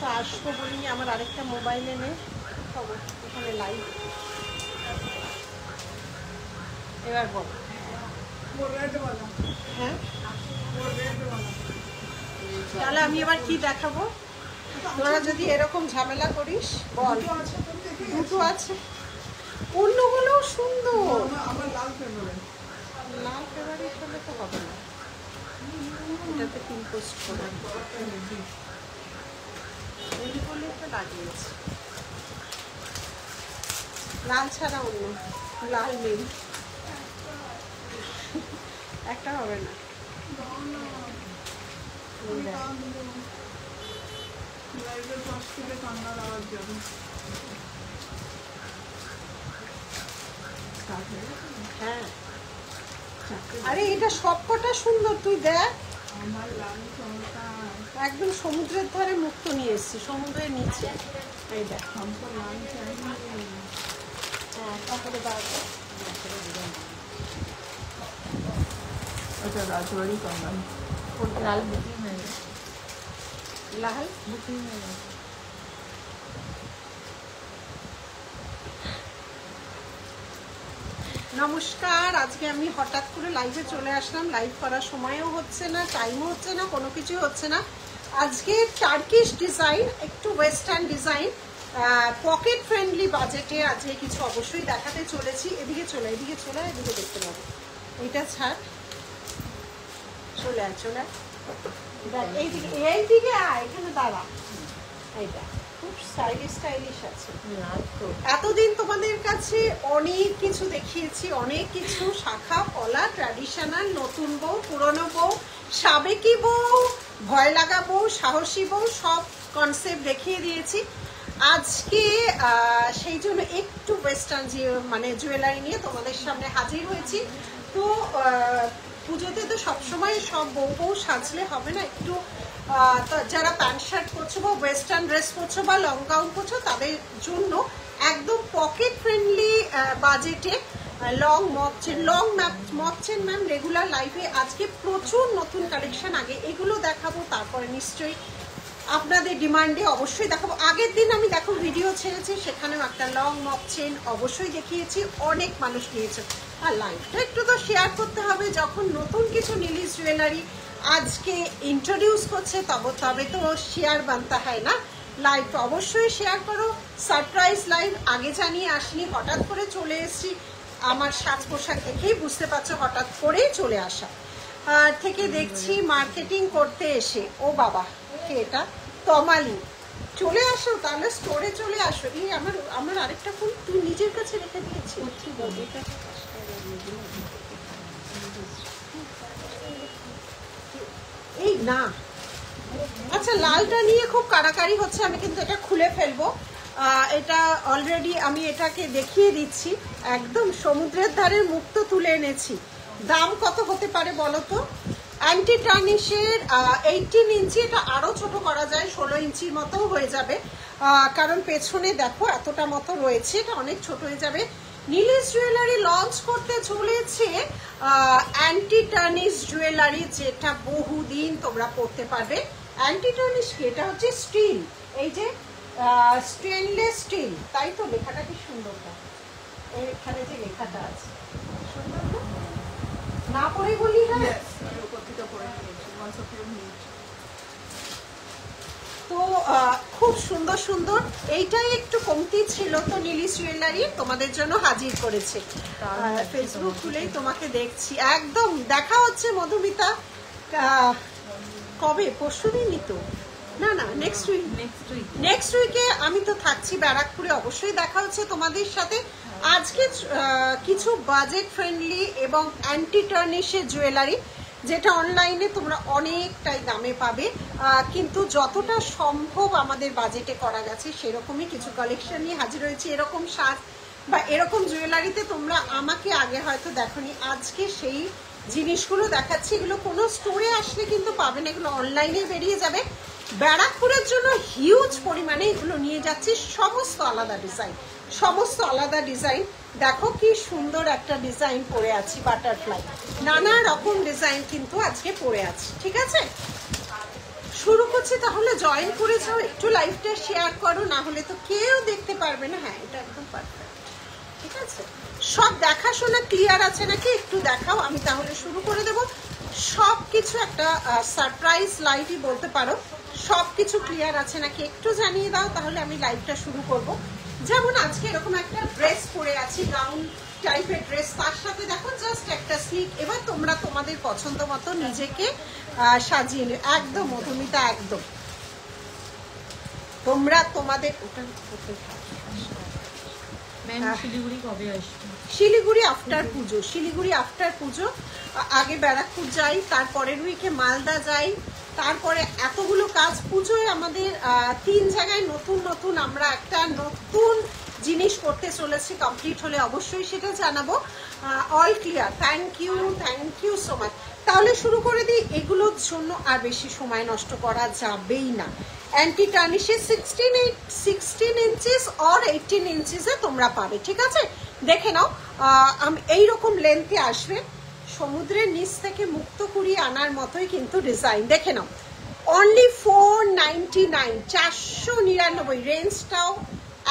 তো আসবো বলিনি, আমার আরেকটা মোবাইল এনে খবর এখানে লাইভ। এবার বল। হ্যাঁ, তাহলে আমি এবার কি দেখাবো? তোরা যদি এরকম ঝামেলা করিস বল। দুটো আছে, অন্যগুলো সুন্দর। আমার লাল ফেভারিট। লাল ফেভারিট হলে তো হবে না, এটাতে পিন পোস্ট করে বলে তো লাগিয়েছি। লাল ছাড়া অন্য লাল নীল একটা হবে না। হ্যাঁ, আরে এটা সবকটা সুন্দর, তুই দেখ। একদম সমুদ্রের ধারে মুক্ত নিয়ে এসছি, সমুদ্রের নিচে। এই দেখ, হ্যাঁ, তারপরে ওটা রাজবাড়ি কন্যান। লাল বুকিং হয়ে গেছে। লাল বুকিং হয়ে গেছে। নমস্কার, আজকে আমি হঠাৎ করে লাইভে চলে আসলাম। লাইভ করার সময়ও হচ্ছে না, টাইমও হচ্ছে না, কোনো কিছুই হচ্ছে না। আজকে টার্কিশ ডিজাইন, একটু ওয়েস্টার্ন ডিজাইন, পকেট ফ্রেন্ডলি বাজেটে আজকে কিছু অবশ্যই দেখাতে চলেছি। এদিকে চলে, এদিকে চলে, এদিকে দেখতে পাবো। এইটা ছাড়, চলে আয়, চলে আয়। এইদিকে, এইদিকে আয়, এখানে দাঁড়া। এইটা খুব স্টাইলিশ আছে। এতদিন তোমাদের কাছে অনেক কিছু দেখিয়েছি, অনেক কিছু শাখা পলা, ট্র্যাডিশনাল, নতুন বউ, পুরনো বউ, সাবেকি বউ, ভয় লাগা বউ, সাহসী বউ, সব কনসেপ্ট দেখিয়ে দিয়েছি। আজকে সেই জন্য একটু ওয়েস্টার্ন মানে জুয়েলারি নিয়ে তোমাদের সামনে হাজির হয়েছি। তো পুজোতে তো সবসময় সব বউ সাজলে হবে না, একটু যারা প্যান্ট শার্ট পরছো বা ওয়েস্টার্ন ড্রেস পরছো বা লং গাউন পরছো তাদের জন্য একদম পকেট ফ্রেন্ডলি বাজেটে লং মকচেন ম্যাম রেগুলার লাইফে আজকে প্রচুর নতুন কালেকশন। আগে এগুলো দেখাবো, তারপরে নিশ্চয়ই আপনাদের ডিমান্ডে অবশ্যই দেখাবো। আগের দিন আমি দেখো ভিডিও ছেড়েছি, সেখানেও একটা লং মকচেন অবশ্যই দেখিয়েছি, অনেক মানুষ নিয়েছে। আর লাইফটা একটু তো শেয়ার করতে হবে, যখন নতুন কিছু নীলিশ জুয়েলারি আজকে ইন্ট্রোডিউস করছে তবে তো শেয়ার বানতে হয় না। লাইভ অবশ্যই শেয়ার করো। সারপ্রাইজ লাইভ আগে জানিয়ে আসিনি, হঠাৎ করে চলে এসেছি। আমার সাজ পোশাক দেখেই বুঝতে পারছো হঠাৎ করেই চলে আসা। থেকে দেখছি মার্কেটিং করতে এসে, ও বাবা কে এটা, তমালি, চলে আসো তাহলে স্টোরে চলে আসো। এই আমার আরেকটা ফুল তুই নিজের কাছে রেখে দিয়েছি। এই না, আচ্ছা লালটা নিয়ে খুব কাড়াকাড়ি হচ্ছে, আমি কিন্তু এটা খুলে ফেলবো। এটা অলরেডি আমি এটাকে দেখিয়ে দিচ্ছি, একদম সমুদ্রের ধারে মুক্ত তুলে এনেছি। দাম কত হতে পারে বলো তো? অ্যান্টি টার্নিশের 18 ইঞ্চি, এটা আরও ছোট করা যায়, 16 ইঞ্চির মতো হয়ে যাবে, কারণ পেছনে দেখো এতটা মতো রয়েছে, এটা অনেক ছোট হয়ে যাবে। নীলিশ জুয়েলারি লঞ্চ করতে চলেছে অ্যান্টি টার্নিশ জুয়েলারি, যেটা বহুদিন তোমরা পড়তে পারবে। অ্যান্টি টার্নিশ কি? এটা হচ্ছে স্টিল, এই যে স্টেনলেস স্টিল, তাই তো লেখাটা কি সুন্দর, এখানে যে লেখাটা আছে সুন্দর না পড়ে বলি না। তো খুব সুন্দর সুন্দর, এইটাই একটু কমতি ছিল, তো নীলিশ জুয়েলারি তোমাদের জন্য হাজির করেছে। ফেসবুক খুলেই তোমাকে দেখছি, একদম দেখা হচ্ছে মধুমিতা। কবে? পরশুদিনই তো, না নেক্সট উইকে আমি তো থাকছি ব্যারাকপুরে, অবশ্যই দেখা হচ্ছে তোমাদের সাথে। আজকে কিছু বাজেট ফ্রেন্ডলি এবং অ্যান্টি টার্নিশের জুয়েলারি, যেটা অনলাইনে তোমরা অনেকটাই দামে পাবে, কিন্তু যতটা সম্ভব আমাদের বাজেটে করা গেছে সেরকমই কিছু কালেকশন নিয়ে হাজির হয়েছে। এরকম সাজ বা এরকম জুয়েলারিতে তোমরা আমাকে আগে হয়তো দেখোনি, আজকে সেই জিনিসগুলো দেখাচ্ছি। এগুলো কোনো স্টোরে আসলে কিন্তু পাবে না, এগুলো অনলাইনে বেরিয়ে যাবে। ব্যারাকপুরের জন্য হিউজ পরিমাণে এগুলো নিয়ে যাচ্ছি, সমস্ত আলাদা ডিজাইন। দেখো কি সুন্দর একটা ডিজাইন পরে আছি, বাটারফ্লাই, নানা রকম ডিজাইন কিন্তু আজকে পরে আছি, ঠিক আছে? শুরু করছি, তাহলে জয়েন করে যাও, একটু লাইভটা শেয়ার করো, না হলে তো কেউ দেখতে পারবে না। হ্যাঁ, এটা একদম পারফেক্ট, ঠিক আছে। সব দেখাশোনা ক্লিয়ার আছে নাকি একটু দেখাও, আমি তাহলে শুরু করে দেব। সব কিছু একটা সারপ্রাইজ লাইভই বলতে পারো, সব কিছু ক্লিয়ার আছে নাকি একটু জানিয়ে দাও, তাহলে আমি লাইভটা শুরু করব। যেমন আজকে এরকম একটা ড্রেস পরে আছি, গাউন টাইপের ড্রেস, তার সাথে দেখো জাস্ট একটা স্লিক। এবার তোমরা তোমাদের পছন্দ মতো নিজেকে সাজিয়ে নিও। একদম মধুমিতা, একদম তোমরা তোমাদের শিলিগুড়ি কবে আসবে? শিলিগুড়ি আফটার পুজো, শিলিগুড়ি আফটার পুজো। আগে ব্যারাকপুর যাই, তারপরের উইকে মালদা যাই, তারপরে এতগুলো কাজ। পুজোয় আমাদের 3 জায়গায় নতুন নতুন আমরা একটা নতুন জিনিস করতে চলেছি, কমপ্লিট হলে অবশ্যই সেটা জানাবো। All clear, thank you so much. তাহলে শুরু করে দিই, এগুলোর জন্য আর বেশি সময় নষ্ট করা যাবেই না। অ্যান্টি টার্নিশে 16 ইঞ্চিস অর 18 ইঞ্চিসে তোমরা পাবে, ঠিক আছে। দেখে নাও, এইরকম লেন্থে আসবে, সমুদ্রের নিচ থেকে মুক্ত কুড়িয়ে আনার মতোই কিন্তু ডিজাইন। দেখে নাও, অনলি 499, 499। রেঞ্জটাও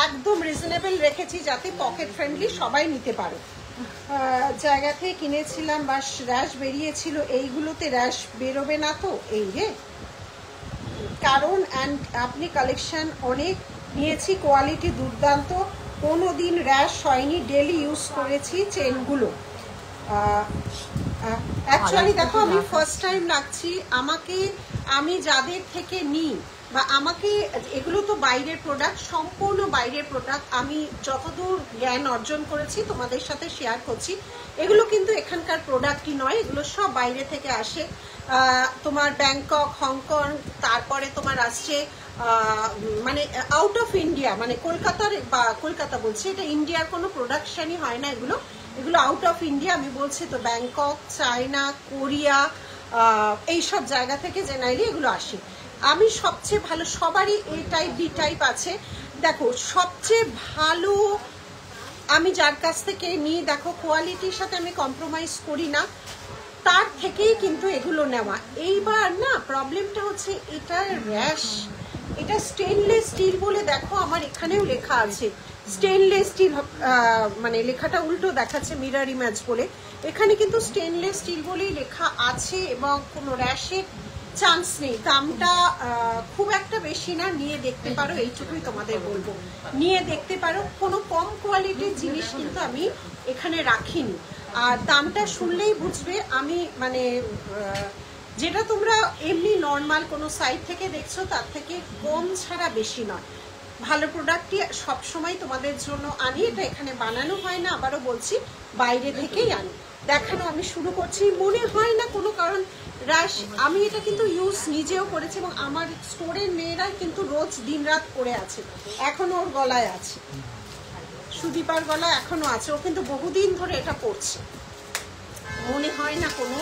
একদম রিজনেবল রেখেছি, যাতে পকেট ফ্রেন্ডলি সবাই নিতে পারো। জায়গা থেকে কিনেছিলাম, বা র্যাশ বেরিয়েছিল, এইগুলোতে র্যাশ বেরোবে না তো? এই রে, কারণ আপনি কালেকশন অনেক নিয়েছি, কোয়ালিটি দুর্দান্ত, কোনো দিন র্যাশ হয়নি, ডেলি ইউজ করেছি চেনগুলো। অ্যাকচুয়ালি দেখো, আমি ফার্স্ট টাইম লাগছি, আমি যাদের থেকে নিই বা আমাকে, এগুলো তো বাইরের প্রোডাক্ট, সম্পূর্ণ বাইরের প্রোডাক্ট। আমি যতদূর জ্ঞান অর্জন করেছি তোমাদের সাথে শেয়ার করছি। এগুলো কিন্তু এখানকার প্রোডাক্টই নয়, এগুলো সব বাইরে থেকে আসে। তোমার ব্যাংকক, হংকং, তারপরে তোমার আসছে মানে আউট অফ ইন্ডিয়া, মানে কলকাতার, বা কলকাতা বলছি, এটা ইন্ডিয়ার কোনো প্রোডাকশনই হয় না, এগুলো আউট অফ ইন্ডিয়া আমি বলছি তো। ব্যাংকক, চায়না, কোরিয়া, এইসব জায়গা থেকে জেনারেলি এগুলো আসে। আমি সবচেয়ে ভালো, সবারই এ টাইপ বি টাইপ আছে, দেখো সবচেয়ে ভালো আমি যার কাছ থেকে নিই, দেখো কোয়ালিটির সাথে আমি কম্প্রোমাইজ করি না, তার থেকেই কিন্তু এগুলো নেওয়া। এইবার না প্রবলেমটা হচ্ছে এটার র্যাশ, এটা স্টেনলেস স্টিল বলে, দেখো আমার এখানেও লেখা আছে স্টেনলেস স্টিল, মানে লেখাটা উল্টো দেখাচ্ছে মিরর ইমেজ বলে, এখানে কিন্তু স্টেনলেস স্টিল বলেই লেখা আছে, এবং কোনো র্যাশের চান্স নেই। দামটা খুব একটা বেশি না, নিয়ে দেখতে পারো, এইটুকুই তোমাদের বলবো, নিয়ে দেখতে পারো। কোনো কম কোয়ালিটির জিনিস কিন্তু আমি এখানে রাখিনি, আর দামটা শুনলেই বুঝবে আমি মানে যেটা তোমরা এমনি নর্মাল কোনো সাইট থেকে দেখছো তার থেকে কম ছাড়া বেশি নয়। ভালো প্রোডাক্টই সবসময় তোমাদের জন্য আনি, এটা এখানে বানানো হয় না, আবারও বলছি বাইরে থেকেই আনি। দেখানো আমি শুরু করছি, মনে হয় না কোনো কারণ রাশ, আমি এটা কিন্তু ইউজ নিজেও করেছি, এবং আমার স্টোরের মেয়েরা কিন্তু রোজ দিন রাত পরে আছে, এখনো ওর গলায় আছে, সুদীপার গলায় এখনো আছে, ও কিন্তু বহুদিন ধরে এটা পরছে, মনে হয় না কোনো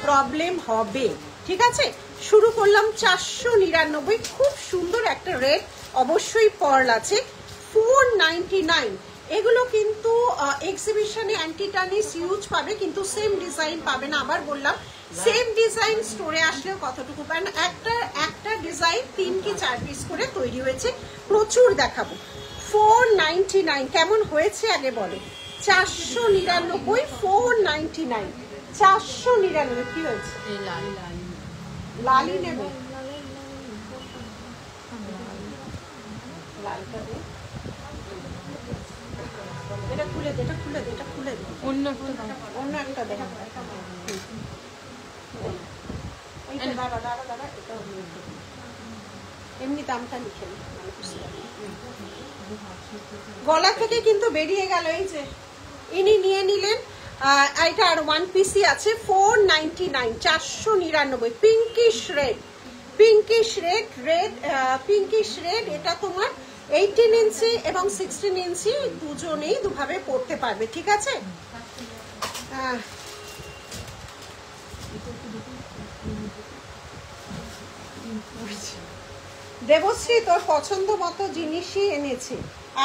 প্রবলেম হবে, ঠিক আছে। শুরু করলাম 499, খুব সুন্দর একটা রেট, অবশ্যই পার্ল আছে, 499। এগুলো কিন্তু এক্সিবিশনে অ্যান্টি টার্নিশ ইউজ পাবে, কিন্তু সেম ডিজাইন পাবে না। আবার বললাম, সেম ডিজাইন স্টোরে আসলেও কতটুকু পাবেন, একটা ডিজাইন 3 কি 4 পিস করে তৈরি হয়েছে, প্রচুর দেখাবো। 499 কেমন হয়েছে আগে বলো? 499, 499, 499 কি হয়েছে? লালি নেব, এটা খুলে দে, এটা খুলে দে, এটা খুলে দে, অন্য একটা দেখ, দাঁড়া, এটা এমনি দামটা লিখে নি, গলা থেকে কিন্তু বেরিয়ে গেল, এই যে ইনি নিয়ে নিলেন। এটা আর 1 পিসই আছে, 499, 499, পিঙ্কিশ রেড, পিঙ্কিশ রেড। এটা তোমার 18 ইঞ্চি এবং 16 ইঞ্চি দুজনেই দুভাবে পরতে পারবে, ঠিক আছে। দেবশ্রী, তোর পছন্দ মতো জিনিসই এনেছি,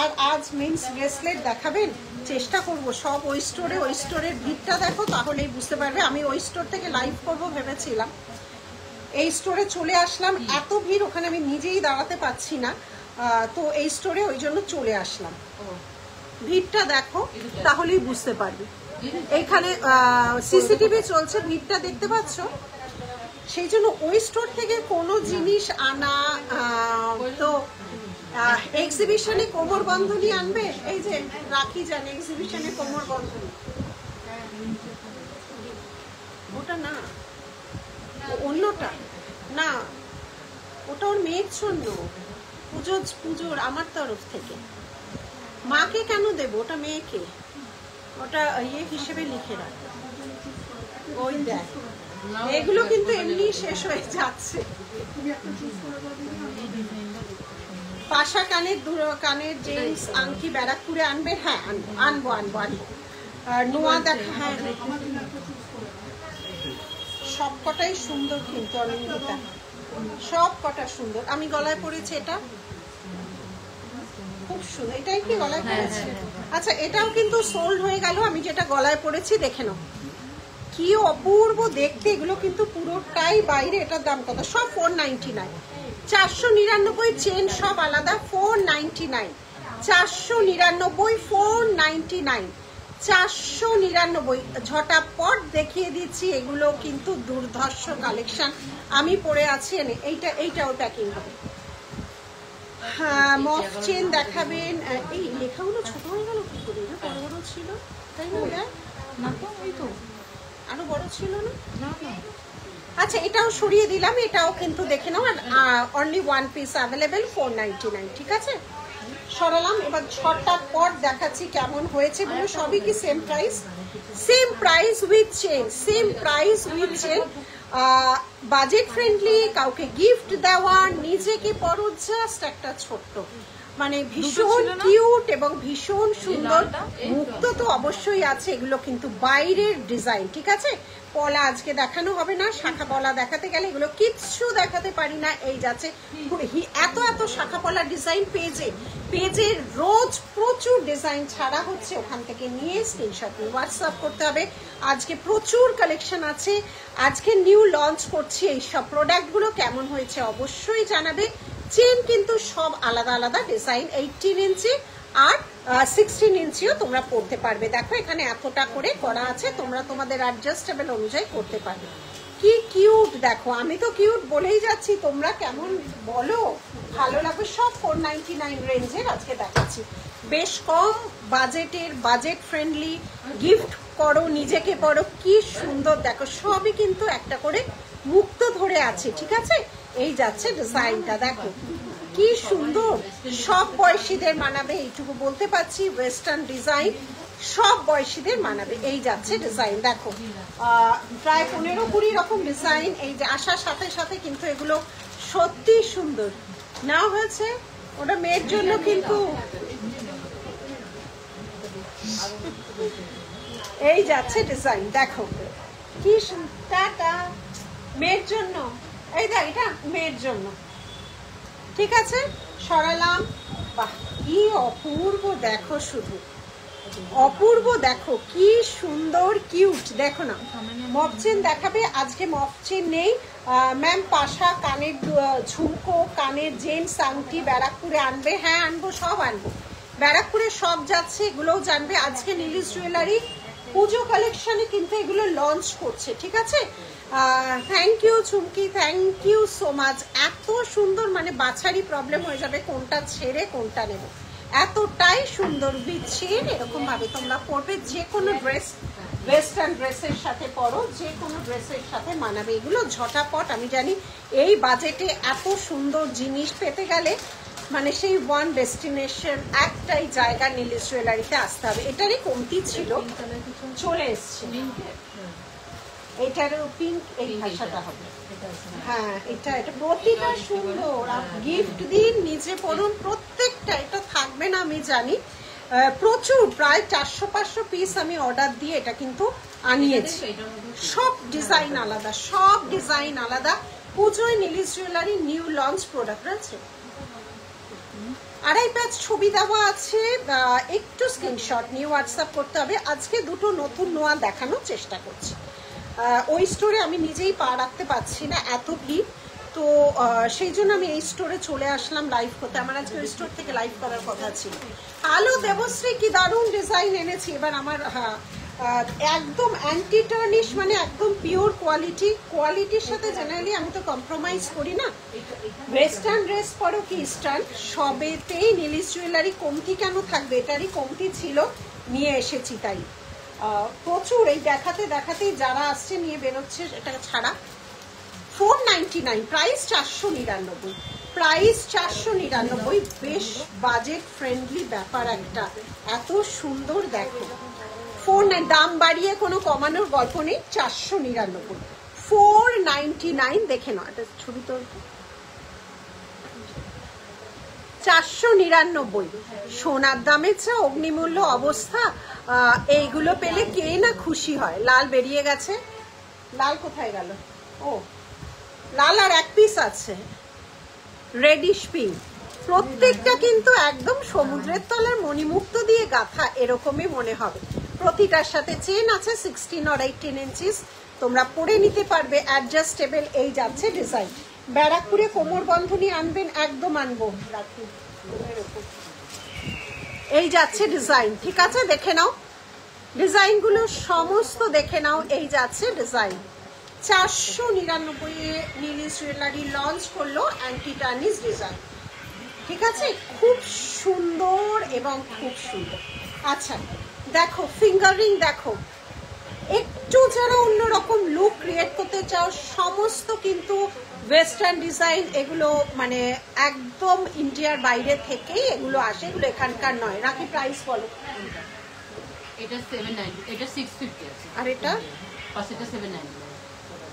আর আজ মিন্স ব্রেসলেট দেখাবেন, চেষ্টা করব সব ওই স্টোরের ভিড়টা দেখো, তাহলেই বুঝতে পারবে। আমি ওই স্টোর থেকে লাইভ করব ভেবেছিলাম, এই স্টোরে চলে আসলাম, এত ভিড় ওখানে আমি নিজেই দাঁড়াতে পারছি না, তো এই স্টোরে ওই জন্য চলে আসলাম। ভিড়টা দেখো তাহলেই বুঝতে পারবে। এইখানে সিসিটিভি চলছে, ভিড়টা দেখতে পাচ্ছ, সেই জন্য ওই স্টোর থেকে কোনো জিনিস আনা, তো এক্সিবিশনে কোমর বন্ধনী আনবে, এই যে রাখি জানে এক্সিবিশনে কোমর বন্ধনী, ওটা না, অন্যটা না, ওটা ওর মেয়ের জন্য, পুজোর আমার তরফ থেকে। মাকে কেন দেবো, ওটা মেয়েকে, ওটা ইয়ে হিসেবে লিখে রাখ। ওই দেখ, এগুলো কিন্তু এমনি শেষ হয়ে যাচ্ছে। পাশা কানের জেন্টস আংটি ব্যারাকপুরে আনবে, হ্যাঁ আনবো। নোয়া দেখা, হ্যাঁ সব কটাই সুন্দর কিন্তু অনিন্দিতা, সব কটা সুন্দর। আমি গলায় পরেছি, এটা খুব সুন্দর, এটাই কি গলায় পরেছি? আচ্ছা, এটাও কিন্তু সোল্ড হয়ে গেল। আমি যেটা গলায় পরেছি দেখে নাও, কি অপূর্ব দেখতে, এগুলো কিন্তু পুরোটাই বাইরে। এটার দাম কত? সব 499, 499, চেন সব আলাদা, 499, 499, 499, 499। ঝটাপট দেখিয়ে দিচ্ছি, এগুলো কিন্তু দুর্ধর্ষ কালেকশন। আমি পরে আছি, এইটাও প্যাকিং হবে। হ্যাঁ, মফ চেন দেখাবেন। এই লেখাগুলো ছোট হয়ে গেল কি করে? বড় বড় ছিল তাই না? না তো, ওই তো আরো বড় ছিল না? না না। আচ্ছা, এটাও সরিয়ে দিলাম, এটাও কিন্তু দেখে নাও। অনলি ওয়ান পিস অ্যাভেলেবেল, 499, ঠিক আছে? সরালাম। এবার ঝটপট দেখাচ্ছি কেমন হয়েছে বলে। সবই কি same price with chain, same price with chain. Budget friendly, কাউকে গিফট দেওয়া, নিজেকে পরো, জাস্ট একটা ছোট্ট, মানে ভীষণ কিউট এবং ভীষণ সুন্দর। মুক্ত তো অবশ্যই আছে, এগুলো কিন্তু বাইরের ডিজাইন, ঠিক আছে? পলা আজকে দেখানো হবে না, শাখা পলা দেখাতে গেলে এগুলো কিচ্ছু দেখাতে পারি না। এই যাচ্ছে এত শাখা পলা ডিজাইন পেজে রোজ প্রচুর ডিজাইন ছাড়া হচ্ছে, ওখান থেকে নিয়ে স্ক্রিনশট নিয়ে হোয়াটসঅ্যাপ করতে হবে। আজকে প্রচুর কালেকশন আছে, আজকে নিউ লঞ্চ করছি। এই সব প্রোডাক্টগুলো কেমন হয়েছে অবশ্যই জানাবে। চেন কিন্তু সব আলাদা আলাদা ডিজাইন, 18 ইঞ্চি আর 16 ইঞ্চিও তোমরা পড়তে পারবে। দেখো এখানে এতটা করে করা আছে, তোমরা তোমাদের অ্যাডজাস্টেবল অনুযায়ী করতে পারবে। কি কিউট দেখো, আমি তো কিউট বলেই যাচ্ছি, তোমরা কেমন বলো, ভালো লাগবে। সব 499 রেঞ্জের আজকে দেখাচ্ছি, বেশ কম বাজেটের, বাজেট ফ্রেন্ডলি। গিফট করো, নিজেকে পড়ো, কি সুন্দর দেখো, সবই কিন্তু একটা করে মুক্ত ধরে আছে, ঠিক আছে? এই যাচ্ছে ডিজাইনটা, দেখো কি সুন্দর, সব বয়সীদের মানাবে, এইটুকু বলতে পারছি। ওয়েস্টার্ন ডিজাইন, সব বয়সীদের মানাবে। এই যাচ্ছে ডিজাইন, দেখো প্রায় 15-20 রকম ডিজাইন। এই যে আসার সাথে সাথে কিন্তু এগুলো সত্যি সুন্দর না হয়েছে। ওটা মেয়ের জন্য কিন্তু, এই যাচ্ছে ডিজাইন, দেখো কি টাটা, মেয়ের জন্য। এই দেখ, এটা মেয়ের জন্য, ঠিক আছে? সরালাম। বাহ, কি অপূর্ব দেখো, শুধু অপূর্ব দেখো, কি সুন্দর কিউট। দেখো না, মফ চেন দেখাবে আজকে, মফ চেন নেই ম্যাম। পাশা কানের ঝুমকো, কানের জেন্টস আংটি ব্যারাকপুরে আনবে, হ্যাঁ আনবো, সব আনবো, ব্যারাকপুরে সব যাচ্ছে, এগুলোও জানবে। আজকে নীলিশ জুয়েলারি পুজো কালেকশনে কিন্তু এগুলো লঞ্চ করছে, ঠিক আছে? Thank you Chumki, thank you so much. এত সুন্দর, মানে বাছারই প্রবলেম হয়ে যাবে কোনটা ছেড়ে কোনটা নেব, এতটাই সুন্দর। বিচ্ছিন এরকম ভাবে তোমরা পরবে, যে কোনো ড্রেস, ওয়েস্টার্ন ড্রেসের সাথে পরো, যে কোনো ড্রেসের সাথে মানাবে। এগুলো ঝটাপট, আমি জানি এই বাজেটে এত সুন্দর জিনিস পেতে গেলে মানে সেই ওয়ান ডেস্টিনেশন, একটাই জায়গা, নীলিশ জুয়েলারিতে আসতে হবে। এটারই কমতি ছিল, চলে এসছে। এটারও পিঙ্ক, এই ভাষাটা হবে, হ্যাঁ এটা প্রতিটা সুন্দর। গিফট দিন, নিজে পড়ুন, প্রত্যেকটা। এটা থাকবে না আমি জানি, প্রচুর, প্রায় 400-500 পিস আমি অর্ডার দিয়ে এটা কিন্তু আনিয়েছি। সব ডিজাইন আলাদা, সব ডিজাইন আলাদা। পুজোয় Neelish jewellery new launch product আছে, 2.5 প্যাচ ছবি দেওয়া আছে, একটু স্ক্রিনশট নিয়ে হোয়াটসঅ্যাপ করতে হবে। আজকে দুটো নতুন নোয়া দেখানোর চেষ্টা করছি। ওই স্টোরে আমি নিজেই পা রাখতে পারছি না, এত ভিড়। তো সেই জন্য আমি এই স্টোরে চলে আসলাম লাইভ করতে। আমার আজকে ওই স্টোর থেকে লাইভ করার কথা ছিল। হ্যালো দেবশ্রী, কি দারুণ ডিজাইন এনেছি এবার আমার। হ্যাঁ, একদম অ্যান্টি টার্নিশ, মানে একদম পিওর কোয়ালিটির সাথে জেনারেলি আমি তো কম্প্রোমাইজ করি না। ওয়েস্টার্ন ড্রেস পরো কি ইস্টার্ন, সবেতেই নীলিশ জুয়েলারি কমতি কেন থাকবে, এটারই কমতি ছিল, নিয়ে এসেছি তাই। প্রচুর এই দেখাতেই যারা আসছে নিয়ে বেরোচ্ছে। এটা ছাড়া 499, প্রাইস 499, প্রাইস 499। বেশ বাজেট ফ্রেন্ডলি ব্যাপার একটা, এত সুন্দর দেখো। 49, দাম বাড়িয়ে কোনো কমানোর গল্প নেই, 499, 499। দেখে নাও, এটা ছবি তো 499। সোনার দামের চেয়ে অগ্নিমূল্য অবস্থা। এইগুলো পেলে কে না খুশি হয়। লাল বেরিয়ে গেছে, লাল কোথায় গেল? ও, লাল আর এক পিস আছে, রেডিশ পিঙ্ক। প্রত্যেকটা কিন্তু একদম সমুদ্রের তলার মণিমুক্ত দিয়ে গাঁথা, এরকমই মনে হবে। প্রতিটার সাথে চেন আছে 16 or 18 ইঞ্চিস, তোমরা পরে নিতে পারবে, অ্যাডজাস্টেবল। এই যাচ্ছে ডিজাইন। ব্যারাকপুরে কোমর বন্ধনী আনবেন, একদম আনবো, রাখি এরকম। এই যাচ্ছে ডিজাইন, ঠিক আছে, দেখে নাও ডিজাইনগুলো সমস্ত, দেখে নাও। এই যাচ্ছে ডিজাইন। 499 এ নীলিশ জুয়েলারি লঞ্চ করলো অ্যান্টি টার্নিশ ডিজাইন, ঠিক আছে, খুব সুন্দর এবং খুব সুন্দর। আচ্ছা দেখো, ফিঙ্গারিং দেখো, একটু যারা অন্যরকম লুক ক্রিয়েট করতে চাও, সমস্ত কিন্তু ওয়েস্টার্ন ডিজাইন। এগুলো মানে একদম ইন্ডিয়ার বাইরে থেকেই এগুলো আসে, এগুলো এখানকার নয়। রাখি প্রাইস বলো। এটা 790, এটা 650 আছে। আর এটা পাশেটা 790।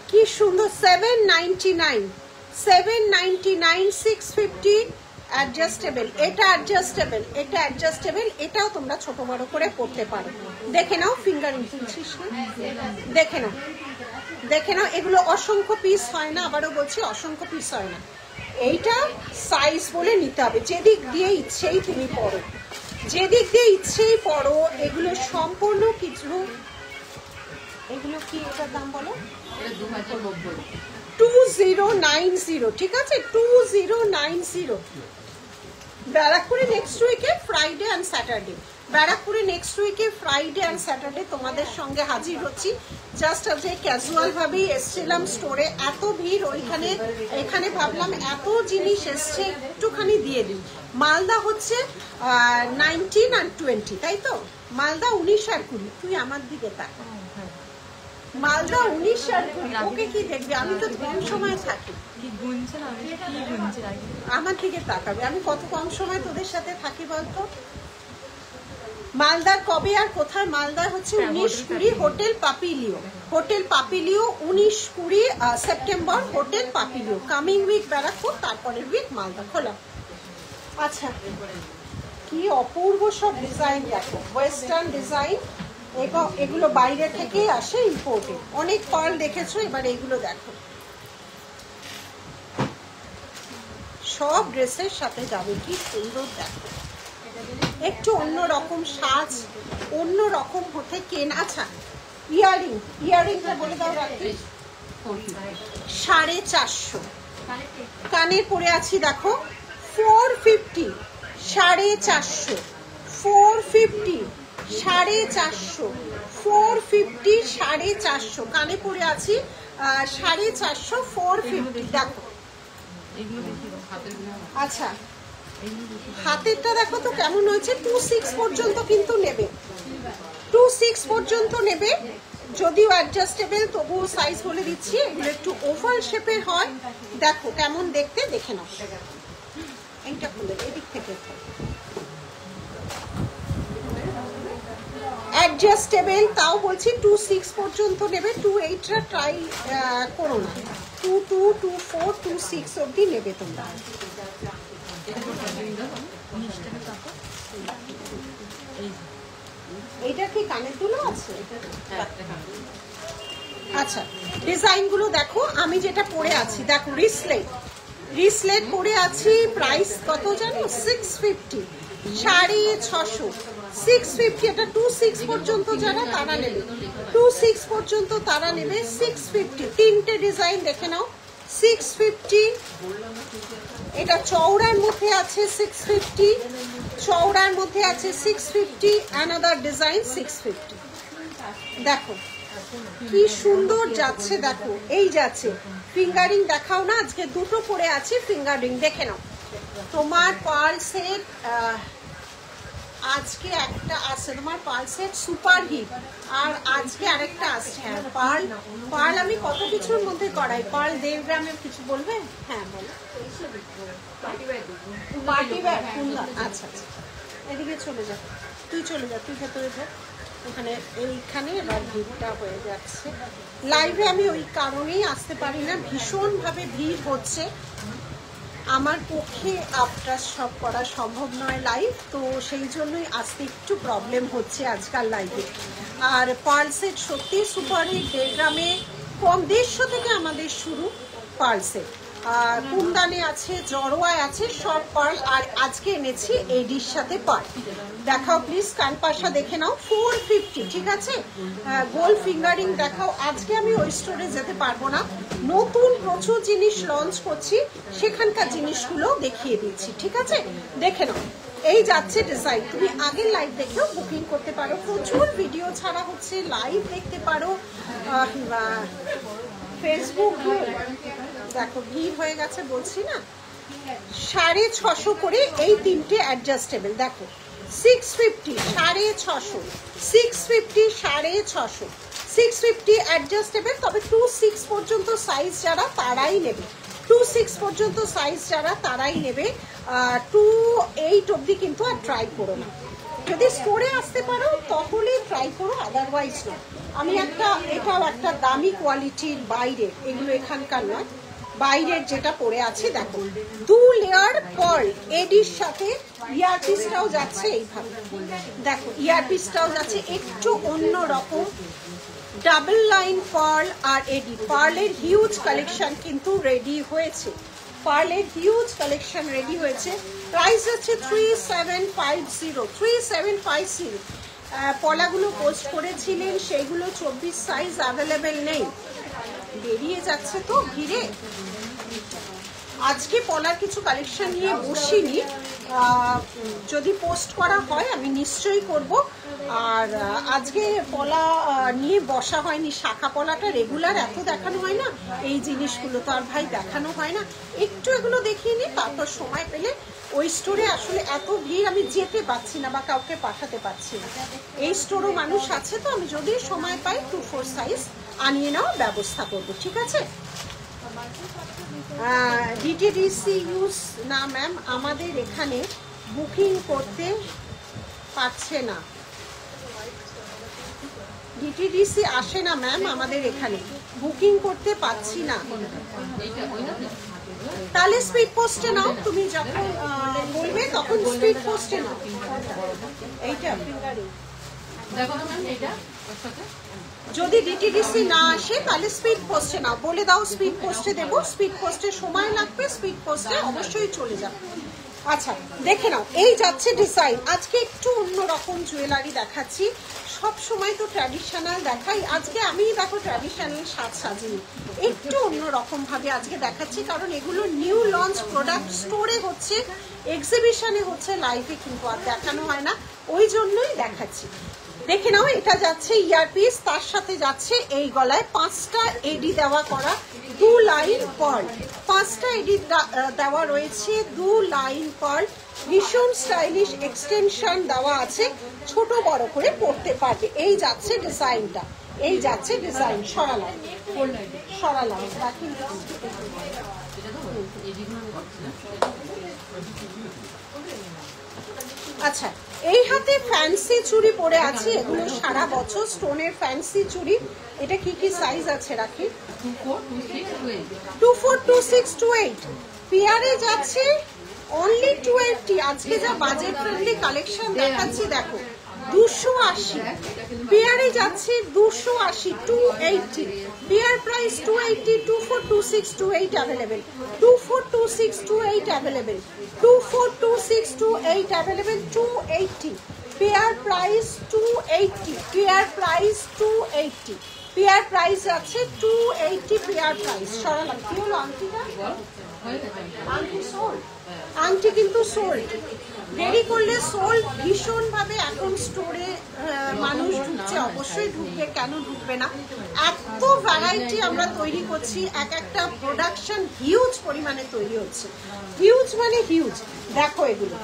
কি সুন্দর, 799, 799, 650 অ্যাডজাস্টেবল। এটা অ্যাডজাস্টেবল, এটা অ্যাডজাস্টেবল। এটাও তোমরা ছোট বড় করে পড়তে পারো। দেখে নাও, ফিঙ্গারিং তুলছিস না, দেখে নাও, দেখে নাও। এগুলো অসংখ্য পিস হয় না, আবারও বলছি অসংখ্য পিস হয় না। এইটা সাইজ বলে নিতে হবে, যেদিক দিয়ে ইচ্ছেই তুমি পড়ো, যেদিক দিয়ে ইচ্ছেই পড়ো। এগুলো সম্পূর্ণ কিছু, এগুলো কি, এটার দাম বলো? 2090, ঠিক আছে, 2090। ব্যারাকপুরে নেক্সট উইকে ফ্রাইডে অ্যান্ড স্যাটারডে, ব্যারাকপুরে নেক্সট উইকে ফ্রাইডে অ্যান্ড স্যাটারডে তোমাদের সঙ্গে হাজির হচ্ছি। জাস্ট আজকে ক্যাজুয়াল ভাবেই এসছিলাম স্টোরে, এত ভিড় ওইখানে, এখানে ভাবলাম এত জিনিস এসছে একটুখানি দিয়ে দিই। মালদা হচ্ছে 19 আর 20, তাই তো? মালদা 19 আর 20। তুই আমার দিকে তাকা, মালদা 19 আর 20, ওকে কি দেখবি? আমি তো কম সময় থাকি, আমার দিকে তাকাবে। আমি কত কম সময় তোদের সাথে থাকি বলতো? মালদার কবে আর কোথায়? মালদার হচ্ছে 19-20 hotel Papilio, hotel Papilio 19-20 September, hotel Papilio. Coming week Barrackpore, তারপরের উইক মালদা খোলা। আচ্ছা, কি অপূর্ব সব ডিজাইন দেখো, ওয়েস্টার্ন ডিজাইন। এগুলো বাইরে থেকেই আসে, ইম্পোর্টেড। অনেক পার্ল দেখেছো, এবার এগুলো দেখো, সব ড্রেসের সাথে যাবে, কি সুন্দর দেখো। একটু অন্যরকম সাজ, অন্যরকম হতে কেন। আচ্ছা, ইয়ারিংটা বলে দাও রাখি। 450 কানের পরে আছি দেখো, 450, 450, 450, 450, 450, 450 কানে পরে আছি, 450, 450 দেখো। আচ্ছা, হাতেরটা দেখো তো কেমন হয়েছে। 26 পর্যন্ত কিন্তু নেবে, 26 পর্যন্ত নেবে, যদিও অ্যাডজাস্টেবল, তবুও সাইজ বলে দিচ্ছি। এগুলো একটু ওভাল শেপের হয়, দেখো কেমন দেখতে, দেখে নাও। এইটা খুলে এদিক থেকে, অ্যাডজাস্টেবল, তাও বলছি 26 পর্যন্ত নেবে। 28টা ট্রাই করো না, 22, 24, 26 অবধি নেবে তোমরা। এইটা কি কানের দুলো আছে? আচ্ছা, ডিজাইনগুলো দেখো। আমি যেটা পরে আছি দেখো, রিসলেট পরে আছি। প্রাইস কত জানো? 650, 650, 650 এটা 26 পর্যন্ত যারা তারা নেবে, 26 পর্যন্ত তারা নেবে 650। তিনটে ডিজাইন দেখে নাও 650। এটা চওড়ার মধ্যে আছে 650, চওড়ার মধ্যে আছে 650, অ্যানাদার ডিজাইন 650। দেখো কি সুন্দর যাচ্ছে, দেখো এই যাচ্ছে। ফিঙ্গারিং দেখাও না, আজকে দুটো পরে আছে ফিঙ্গারিং, দেখে নাও। তোমার পার্ল সেট আজকে একটা আছে, তোমার পার্ল সেট সুপার হিট, আর আজকে আরেকটা আসছে। হ্যাঁ পার্ল আমি কত কিছুর মধ্যে করাই। পার্ল দেবগ্রামের কিছু বলবে? হ্যাঁ বলো। পার্টি ব্যাগ কোনটা? আচ্ছা আচ্ছা, এদিকে চলে যা, তুই চলে যা, তুই ভেতরে যা। ওখানে এইখানে এবার ভিড়টা হয়ে যাচ্ছে। লাইভে আমি ওই কারণেই আসতে পারি না, ভীষণভাবে ভিড় হচ্ছে, আমার পক্ষে আফটার সব করা সম্ভব নয় লাইভ, তো সেই জন্যই আসতে একটু প্রবলেম হচ্ছে আজকাল লাইভে। আর পার্ল সেট সত্যি সুপার হিট, দেড়গ্রামে কম 150 থেকে আমাদের শুরু পার্ল সেট। আর কুন্দানে আছে, জড়োয়ায় আছে, সব পার্ল। আর আজকে এনেছি এডির সাথে পার্ল। দেখাও প্লিজ, কানপাশা দেখে নাও 450, ঠিক আছে। গোল ফিঙ্গারিং দেখাও। আজকে আমি ওই স্টোরে যেতে পারবো না, নতুন প্রচুর জিনিস লঞ্চ করছি, সেখানকার জিনিসগুলো দেখিয়ে দিচ্ছি, ঠিক আছে। দেখে নাও এই যাচ্ছে ডিজাইন। তুমি আগের লাইভ দেখেও বুকিং করতে পারো, প্রচুর ভিডিও ছাড়া হচ্ছে, লাইভ দেখতে পারো। ফেসবুক দেখো ভিড় হয়ে গেছে বলছি না। 650 করে এই তিনটে অ্যাডজাস্টেবল, দেখো 650, 650, 650, 650, 650 অ্যাডজাস্টেবল। তবে 26 পর্যন্ত সাইজ যারা তারাই নেবে, 26 পর্যন্ত সাইজ যারা তারাই নেবে। 28 অবধি কিন্তু আর ট্রাই করো না। যদি স্টোরে আসতে পারো তাহলে ট্রাই করো, আদারওয়াইজ না। আমি এটাও একটা দামি কোয়ালিটির বাইরের, এগুলো এখানকার নয়, বাইরের যেটা পরে আছে। দেখো 2 লেয়ার পার্ল, এডির সাথে ইয়ারপিসটাও যাচ্ছে এইভাবে। দেখো ইয়ারপিসটাও যাচ্ছে একটু অন্য রকম, ডাবল লাইন পার্ল আর এডি। পার্লের হিউজ কালেকশন কিন্তু রেডি হয়েছে, পার্লের হিউজ কালেকশন রেডি হয়েছে। প্রাইস হচ্ছে 3750, 3750। পলাগুলো পোস্ট করেছিলেন, সেইগুলো 24 সাইজ অ্যাভেলেবেল নেই, বেরিয়ে যাচ্ছে তো ভিড়ে। আজকে পলার কিছু কালেকশন নিয়ে বসিনি, যদি পোস্ট করা হয় আমি নিশ্চয়ই করব। আর আজকে পলা নিয়ে বসা হয়নি, শাখা পলাটা রেগুলার এত দেখানো হয় না, এই জিনিসগুলো তো আর ভাই দেখানো হয় না, একটু এগুলো দেখিয়ে নিই, তারপর সময় পেলে ওই স্টোরে আসলে এত ভিড় আমি যেতে পারছি না বা কাউকে পাঠাতে পারছি না। এই স্টোরও মানুষ আছে, তো আমি যদি সময় পাই 2-4 সাইজ আনিয়ে নেওয়ার ব্যবস্থা করবো, ঠিক আছে। ডিটিডিসি ইউজ না ম্যাম, আমাদের এখানে বুকিং করতে পারছে না, ডিটিডিসি আসে না ম্যাম, আমাদের এখানে বুকিং করতে পারছি না। তাহলে স্পিড পোস্টে নাও, তুমি যখন বলবে তখন স্পিড পোস্টে নাও। এইটা দেখো তো ম্যাম, এটা ওর সাথে যদি ডিটিডিসি না আসে তাহলে স্পিড পোস্টে নাও, বলে দাও স্পিড পোস্টে দেবো, স্পিড পোস্টে সময় লাগবে, স্পিড পোস্টে অবশ্যই চলে যাবে। আচ্ছা দেখে নাও এই যাচ্ছে ডিজাইন। আজকে একটু অন্যরকম জুয়েলারি দেখাচ্ছি, সব সময় তো ট্র্যাডিশনাল দেখাই, আজকে আমি দেখো ট্র্যাডিশনাল সাজ সাজিয়ে একটু অন্যরকম ভাবে আজকে দেখাচ্ছি, কারণ এগুলো নিউ লঞ্চ প্রোডাক্ট, স্টোরে হচ্ছে, এক্সিবিশনে হচ্ছে, লাইভে কিন্তু আর দেখানো হয় না, ওই জন্যই দেখাচ্ছি। দেখে নাও এটা যাচ্ছে ইয়ারপিস, তার সাথে যাচ্ছে এই গলায় 5টা এডি দেওয়া করা, 2 লাইন পার্ল, 5টা এডি দেওয়া রয়েছে, 2 লাইন পার্ল, ভীষণ স্টাইলিশ এক্সটেনশন দেওয়া আছে, ছোট বড় করে পরতে পারবে। এই যাচ্ছে ডিজাইনটা, এই যাচ্ছে ডিজাইন। সরালাম সরালাম রাখি। আচ্ছা এই হাতে ফ্যান্সি চুড়ি পরে আছে, এগুলো সারা বছর স্টোনের ফ্যান্সি চুড়ি। এটা কি কি সাইজ আছে রাখি? 24, 26, 28। পেয়ারে যাচ্ছে অনলি 280। আজকে যা বাজেট ফ্রেন্ডলি কালেকশন দেখাচ্ছি দেখো, 280 পেয়ারে যাচ্ছে, 280, 280 pair price 280, 24, 26, 28 available, 24, 26, 28 available, 24, 26, 28 available, 280 pair price 280, pair price 280, pair price আছে 280, পেয়ার প্রাইস। সরালাম কি হলো আংটিটা? আংটি সোল্ড, আংটি কিন্তু সোল্ড, দেরি করলে সোল্ড ভীষণ ভাবে এখন স্টোরে মানুষ ঢুকছে, অবশ্যই ঢুকবে, কেন ঢুকবে না। এত ভ্যারাইটি আমরা তৈরি করছি, এক একটা প্রোডাকশন হিউজ পরিমাণে তৈরি হচ্ছে, হিউজ মানে হিউজ। দেখো এগুলো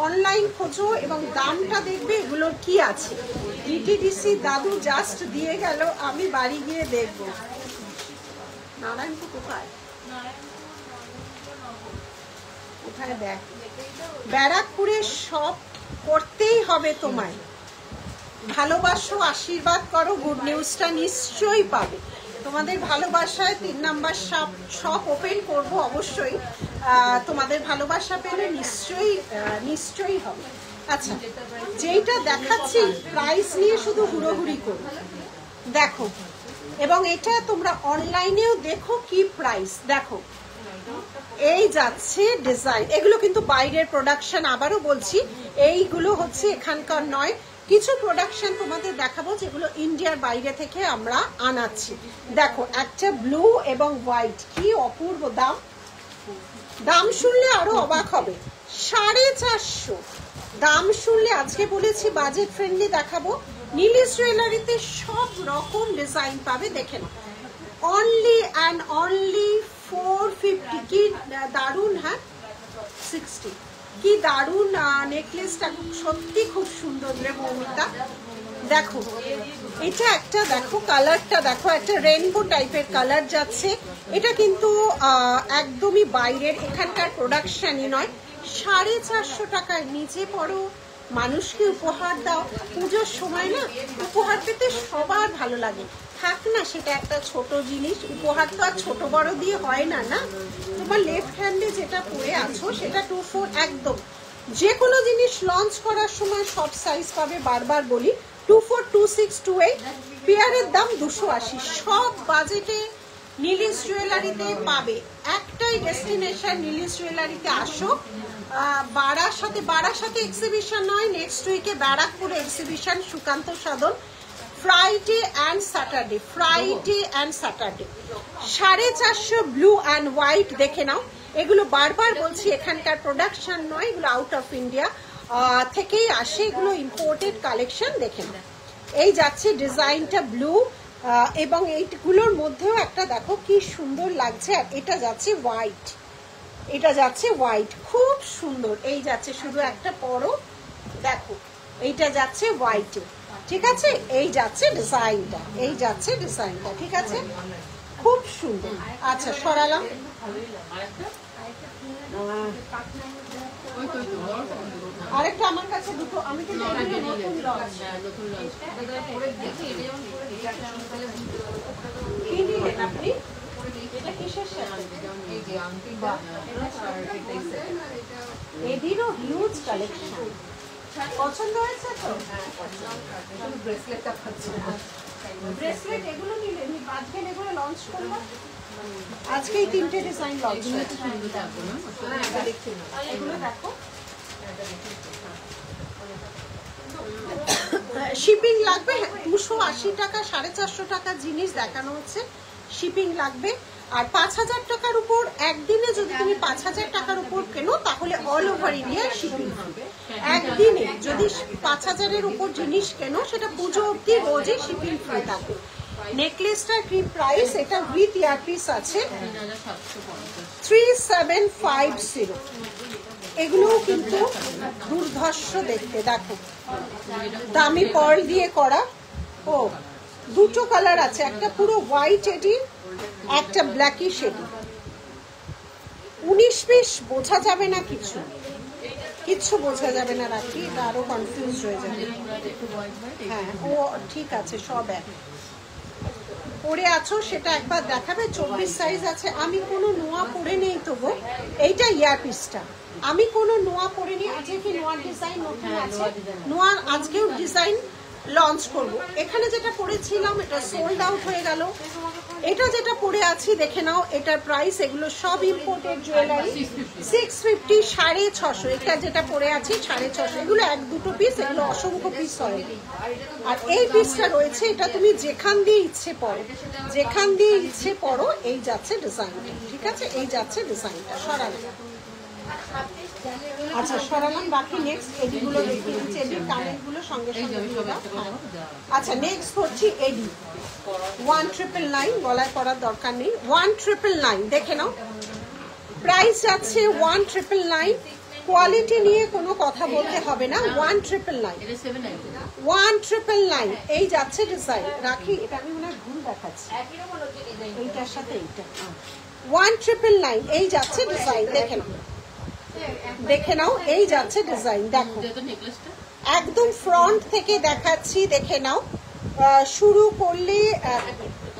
অনলাইন খোঁজো এবং দামটা দেখবে এগুলোর কি আছে। ডিটিডিসি দাদু জাস্ট দিয়ে গেল, আমি বাড়ি গিয়ে দেখব। নারায়ণপুর কোথায়? কোথায় দেখ, ব্যারাকপুরে সব করতেই হবে তোমায়। ভালোবাসো, আশীর্বাদ করো, গুড নিউজটা নিশ্চয়ই পাবে। তোমাদের ভালোবাসায় 3 নাম্বার শপ ওপেন করব অবশ্যই। তোমাদের ভালোবাসা পেলে নিশ্চয়ই হবে। আচ্ছা, যেইটা দেখাচ্ছি প্রাইস নিয়ে শুধু হুড়োহুড়ি করো, দেখো। এবং এটা তোমরা অনলাইনেও দেখো কি প্রাইস। দেখো এই যাচ্ছে ডিজাইন, এগুলো কিন্তু বাইরের প্রোডাকশন। আবারও বলছি, এইগুলো হচ্ছে এখানকার নয়। কিছু প্রোডাকশন তোমাদের দেখাবো যেগুলো ইন্ডিয়ার বাইরে থেকে আমরা আনাচ্ছি। দেখো একটা ব্লু এবং হোয়াইট, কি অপূর্ব। দাম শুনলে আরো অবাক হবে, 450। দাম শুনলে, আজকে বলেছি বাজেট ফ্রেন্ডলি দেখাবো। নীলিশ জুয়েলারিতে সব রকম ডিজাইন পাবে, দেখে নাও। Only and only 450। কি দারুন, হ্যাঁ 60। কি দারুন নেকলেসটা, সত্যি খুব সুন্দর রে মৌমিতা। দেখো এটা একটা, দেখো কালারটা দেখো, একটা রেইনবো টাইপের কালার যাচ্ছে। এটা কিন্তু একদমই বাইরের, এখানকার প্রোডাকশনই নয়। 450 টাকায় নিচে পড়ো, মানুষকে উপহার দাও। পুজোর সময় না উপহার পেতে সবার ভালো লাগে, থাক না সেটা একটা ছোট জিনিস। উপহার তো আর ছোট বড় দিয়ে হয় না, না। তোমার লেফট হ্যান্ডে যেটা পরে আছো সেটা 24 একদম। যে কোনো জিনিস লঞ্চ করার সময় সব সাইজ পাবে, বারবার বলি। 24, 26, 28, পেয়ারের দাম 280। সব বাজেটে নীলিশ জুয়েলারিতে পাবে। একটাই ডেস্টিনেশন, নীলিশ জুয়েলারিতে আসো। বারাসাতে এক্সিবিশন নয়, নেক্সট উইকে ব্যারাকপুরে exhibition, Sukanta Sadhan. Friday and Saturday, Friday and Saturday. 450 blue and white, দেখে নাও। এগুলো বারবার বলছি এখানকার প্রোডাকশন নয়, এগুলো আউট অফ ইন্ডিয়া থেকেই আসে, এগুলো ইম্পোর্টেড কালেকশন। দেখে নাও এই যাচ্ছে ডিজাইনটা ব্লু, এবং এইগুলোর মধ্যেও একটা দেখো কি সুন্দর লাগছে। আর এটা যাচ্ছে হোয়াইট, এটা যাচ্ছে হোয়াইট, খুব সুন্দর। এই যাচ্ছে, শুধু একটা পরো, দেখো এইটা যাচ্ছে হোয়াইটে, ঠিক আছে। এই যাচ্ছে ডিজাইনটা, এই যাচ্ছে ডিজাইনটা, ঠিক আছে, খুব সুন্দর। আচ্ছা সরালাম। আরেকটা আমার কাছে দুটো, আমি কিন্তু নতুন লঞ্চ। কি নিলেন আপনি? এটা কিসের সাথে? এদিরও হিউজ কালেকশন। পছন্দ হয়েছে তো? ব্রেসলেটটা পাচ্ছে না, ব্রেসলেট এগুলো নিলেন, আজকে এগুলো লঞ্চ করলাম। আজকেই 3টে ডিজাইন লঞ্চ হয়েছে। এগুলো দেখো, শিপিং লাগবে 280 টাকা, 450 টাকা জিনিস দেখানো হচ্ছে, শিপিং লাগবে। আর 5000 টাকার উপর একদিনে যদি তুমি 5000 টাকার উপর কেনো তাহলে অল ওভার ইন্ডিয়া শিপিং হবে। একদিনে যদি 5000-এর উপর জিনিস কেনো সেটা পুজো অবধি রোজই শিপিং ফ্রি থাকবে। নেকলেসটার কি প্রাইস? এটা উইথ ইয়ারপিস আছে 3750। এগুলোও কিন্তু দুর্ধর্ষ দেখতে, দেখো দামি পার্ল দিয়ে করা। ও দুটো কালার আছে, একটা পুরো হোয়াইট এডি, একটা ব্ল্যাকিশ এডি। 19-20 বোঝা যাবে না, কিচ্ছু বোঝা যাবে না রাখি, এটা আরো কনফিউজ হয়ে যাবে। হ্যাঁ ও ঠিক আছে, সব এক পরে আছো সেটা একবার দেখাবে। 24 সাইজ আছে। আমি কোনো নোয়া পরে নেই তবু, এইটা ইয়ারপিসটা আমি কোনো নোয়া পরে নিই। আজকে কি নোয়ার ডিজাইন নতুন আছে? নোয়ার আজকেও ডিজাইন লঞ্চ করব। এখানে যেটা পরেছিলাম এটা সোল্ড আউট হয়ে গেল। এটা যেটা পরে আছি দেখে নাও, এটার প্রাইস, এগুলো সব ইম্পোর্টেড জুয়েলারি, 650, 650। এটা যেটা পরে আছি 650, এগুলো 1-2 পিস, এগুলো অসংখ্য পিস হয়। আর এই পিসটা রয়েছে, এটা তুমি যেখান দিয়ে ইচ্ছে পরো, যেখান দিয়ে ইচ্ছে পরো। এই যাচ্ছে ডিজাইনটা, ঠিক আছে, এই যাচ্ছে ডিজাইনটা। সরালাম, আচ্ছা সরালাম। বাকি নেক্সট এডিগুলো দেখে নিচ্ছি, এডির কানেরগুলো সঙ্গে সঙ্গে দিয়ে দাও। আচ্ছা নেক্সট হচ্ছে এডি 1999, গলায় পরার দরকার নেই। 1999 দেখে নাও, প্রাইস যাচ্ছে 1999। কোয়ালিটি নিয়ে কোনো কথা বলতে হবে না। 1999 এই যাচ্ছে ডিজাইন। রাখি, এটা আমি মনে হয় ভুল দেখাচ্ছি, এইটার সাথে এইটা। 1999 এই যাচ্ছে ডিজাইন, দেখে নাও, দেখে নাও, এই যাচ্ছে ডিজাইন। দেখো একদম ফ্রন্ট থেকে দেখাচ্ছি, দেখে নাও। শুরু করলে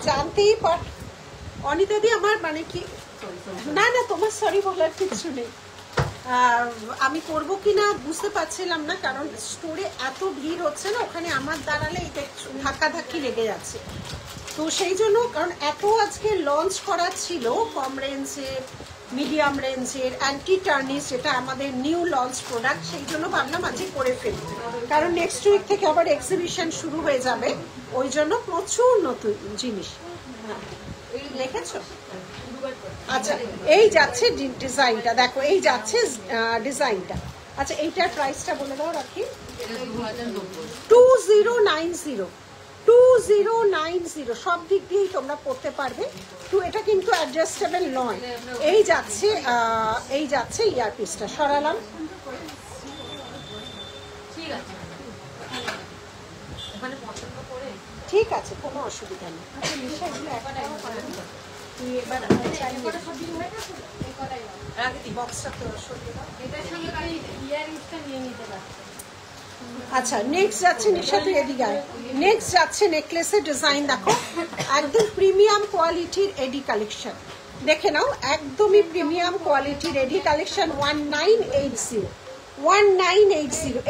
জানতেই পার। অনিতা দি আমার মানে কি, না না তোমার সরি বলার কিছু নেই। আমি করবো কিনা বুঝতে পারছিলাম না, কারণ স্টোরে এত ভিড় হচ্ছে না, ওখানে আমার দাঁড়ালে এটা ধাক্কাধাক্কি লেগে যাচ্ছে। তো সেই জন্য, কারণ এত আজকে লঞ্চ করা ছিল কম রেঞ্জের, মিডিয়াম রেঞ্জের, অ্যান্টি টার্নিশ, যেটা আমাদের নিউ লঞ্চ প্রোডাক্ট, সেই জন্য ভাবলাম আজকে করে ফেলি, কারণ নেক্সট উইক থেকে আবার এক্সিবিশন শুরু হয়ে যাবে, ওই জন্য প্রচুর নতুন জিনিস। দেখেছো? আচ্ছা এই যাচ্ছে ডিজাইনটা, দেখো এই যাচ্ছে ডিজাইনটা। আচ্ছা এইটার প্রাইসটা বলে দাও রাখি। 2090 সব দিক দিয়েই তোমরা পড়তে পারবে। তো এটা কিন্তু অ্যাডজাস্টেবল নয়। এই যাচ্ছে ইয়ারপিসটা। সরালাম, ঠিক আছে, কোনো অসুবিধা নেই। তুই এবার আচ্ছা নেক্সট যাচ্ছে নিশা, তুই এদিকে। নেক্সট যাচ্ছে নেকলেসের ডিজাইন। দেখো একদম প্রিমিয়াম কোয়ালিটির এডি কালেকশন, দেখে নাও, একদমই প্রিমিয়াম কোয়ালিটির এডি কালেকশন। 1980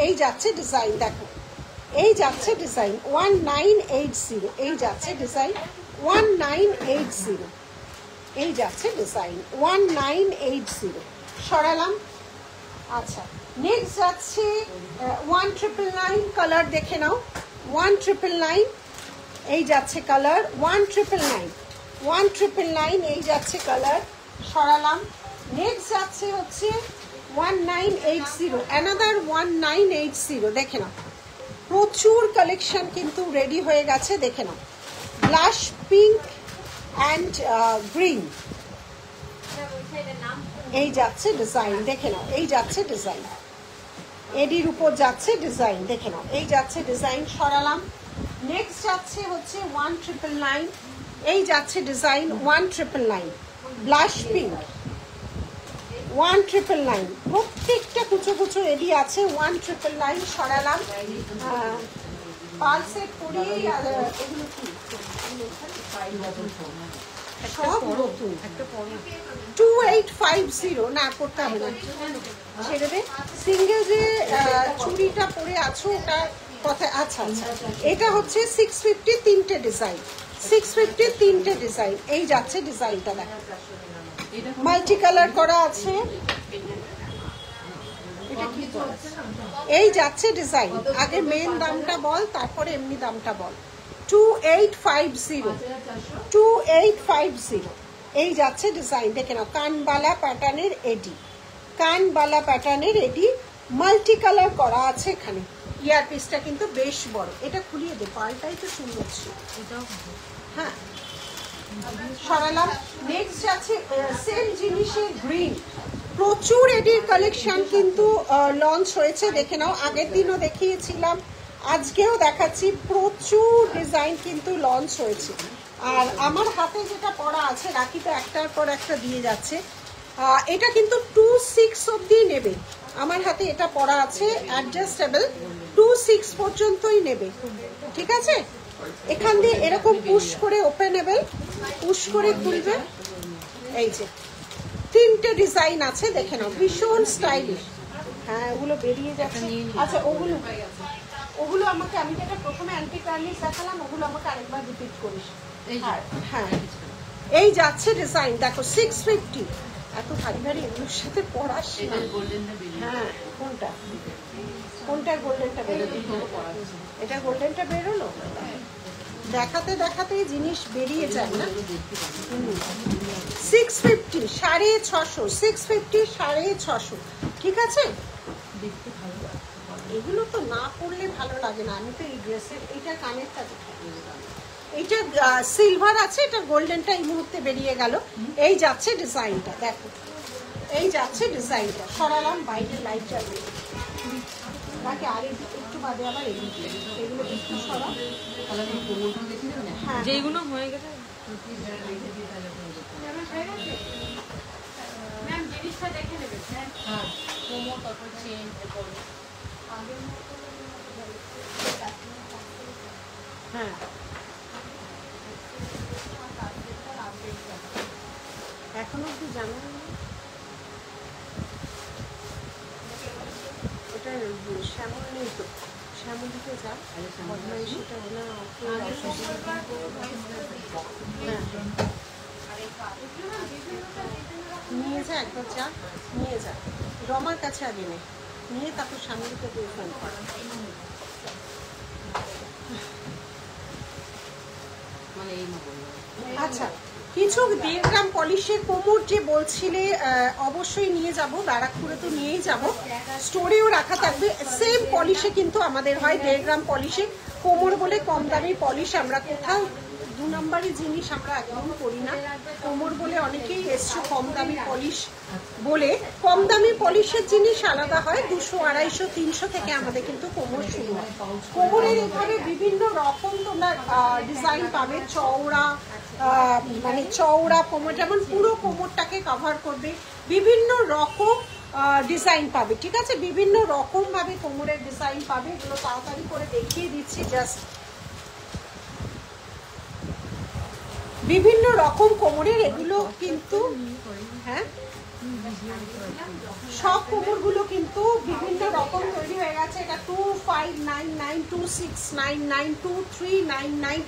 এই যাচ্ছে ডিজাইন। দেখো এই যাচ্ছে ডিজাইন 1980, এই যাচ্ছে ডিজাইন 1980, এই যাচ্ছে ডিজাইন 1980। সরালাম। আচ্ছা নেক্সট যাচ্ছে 1999, কালার দেখে নাও। 1999 এই যাচ্ছে কালার। 1999 এই যাচ্ছে কালার। সরালাম। নেক্সট যাচ্ছে হচ্ছে 1980, অ্যানাদার 1980। দেখে নাও প্রচুর কালেকশন কিন্তু রেডি হয়ে গেছে, দেখে নাও। ব্লাশ পিঙ্ক অ্যান্ড গ্রিন, এই যাচ্ছে ডিজাইন, দেখে নাও, এই যাচ্ছে ডিজাইন। এডির উপর যাচ্ছে ডিজাইন, দেখে নাও, এই যাচ্ছে ডিজাইন। সরালাম। নেক্সট যাচ্ছে হচ্ছে 1999, এই যাচ্ছে ডিজাইন 1999, ব্লাশ পিঙ্ক 1999, প্রত্যেকটা কুচো কুচো এডি আছে 1999। সরালাম। পালসেট করি, এগুলো কি সব নতুন। 2850 না পড়তে হবে না, ছেড়ে দে। সিঙ্গেল যে চুড়িটা পরে আছো ওটা কথা। আচ্ছা আচ্ছা, এটা হচ্ছে 650, তিনটে ডিজাইন, 650 তিনটে ডিজাইন। এই যাচ্ছে ডিজাইনটা, দেখো মাল্টি কালার করা আছে। এই যাচ্ছে ডিজাইন। আগে মেন দামটা বল, তারপরে এমনি দামটা বল। 2850, এই যাচ্ছে ডিজাইন। দেখে নাও কানবালা প্যাটার্নের এডি, কানবালা প্যাটার্নের এডি, মাল্টি কালার করা আছে এখানে। ইয়ার পিসটা কিন্তু বেশ বড়। এটা খুলিয়ে দে, পাল্টাই তো সুন্দর ছিল। হ্যাঁ সরালাম। নেক্সট যাচ্ছে সেম জিনিসের গ্রিন। প্রচুর এডির কালেকশন কিন্তু লঞ্চ হয়েছে, দেখে নাও। আগের দিনও দেখিয়েছিলাম, আজকেও দেখাচ্ছি, প্রচুর ডিজাইন কিন্তু লঞ্চ হয়েছে। আর আমার হাতে যেটা পরা আছে, রাখি তো একটার পর একটা দিয়ে যাচ্ছে, এটা কিন্তু 26 অবধি নেবে। আমার হাতে এটা পরা আছে অ্যাডজাস্টেবল, 26 পর্যন্তই নেবে, ঠিক আছে। এখান দিয়ে এরকম পুশ করে ওপেনেবল, পুশ করে খুলবে। এই যে তিনটে ডিজাইন আছে, দেখে নাও, ভীষণ স্টাইলিশ। হ্যাঁ ওগুলো বেরিয়ে যাচ্ছে। আচ্ছা ওগুলো ওগুলো আমাকে, আমি যেটা প্রথমে অ্যান্টি কার্নিশ দেখালাম ওগুলো আমাকে আরেকবার রিপিট করিস। এই যে, হ্যাঁ এই যাচ্ছে ডিজাইন দেখো 650। এত ভারী ভারী এগুলোর সাথে পরাস না। এটা গোল্ডেনটা বেরিয়ে হ্যাঁ কোনটা কোনটা গোল্ডেনটা বেরোলো? এটা গোল্ডেনটা বেরোলো, দেখাতে দেখাতেই জিনিস বেরিয়ে যায় না। 650 650, 650 650, ঠিক আছে। দেখতে ভালো লাগে। এগুলো তো না পরলে ভালো লাগে না। আমি তো এই ড্রেসের এইটা কানেরটা দেখি, এইটা সিলভার আছে, এটা গোল্ডেনটা এই মুহূর্তে বেরিয়ে গেল। এই যাচ্ছে ডিজাইনটা দেখো, এই যাচ্ছে ডিজাইনটা। সরালাম বাইরে লাইট যাবে বাকি আর একটু বাদে আবার এগুলো একটু সরা। তাহলে আমি কোমরটা দেখি না। হ্যাঁ যেইগুলো হয়ে গেছে ম্যাম জিনিসটা দেখে নেবেন। হ্যাঁ কোমর, তারপর চেন, এরপর হ্যাঁ এখনো অব্দি জানো না? ওটা শ্যামল নেই তো, শ্যামলিতে যা বদমাইশিটা হলে নিয়ে যা, একবার যা নিয়ে যা, রমার কাছে আগে নে, নিয়ে তারপর শ্যামলিতে দিয়ে ফোন করা। মানে এই না বলবো। আচ্ছা কিছু 1.5 গ্রাম পলিশের কোমর যে বলছিলে, অবশ্যই নিয়ে যাব, ব্যারাকপুরে তো নিয়েই যাব, স্টোরেও রাখা থাকবে। সেম পলিশে কিন্তু আমাদের হয় 1.5 গ্রাম পলিশে কোমর বলে কম দামি পলিশ আমরা কোথাও 2 নম্বরের জিনিস আমরা একদম করি না। কোমর বলে অনেকেই এসছো কম দামি পলিশ বলে, কম দামি পলিশের জিনিস আলাদা হয়। 200, 250, 300 থেকে আমাদের কিন্তু কোমর শুরু হয়। কোমরের এখানে বিভিন্ন রকম তোমরা ডিজাইন পাবে, চওড়া মানে চওড়া কোমর, যেমন পুরো কোমরটাকে কভার করবে, বিভিন্ন রকম ডিজাইন পাবে, ঠিক আছে। বিভিন্ন রকম ভাবে কোমরের ডিজাইন পাবে, এগুলো তাড়াতাড়ি করে দেখিয়ে দিচ্ছি জাস্ট। বিভিন্ন রকম কোমরের এগুলো কিন্তু, হ্যাঁ সব কোমরগুলো কিন্তু বিভিন্ন রকম তৈরি হয়ে গেছে। এটা 2599, 2699, 2399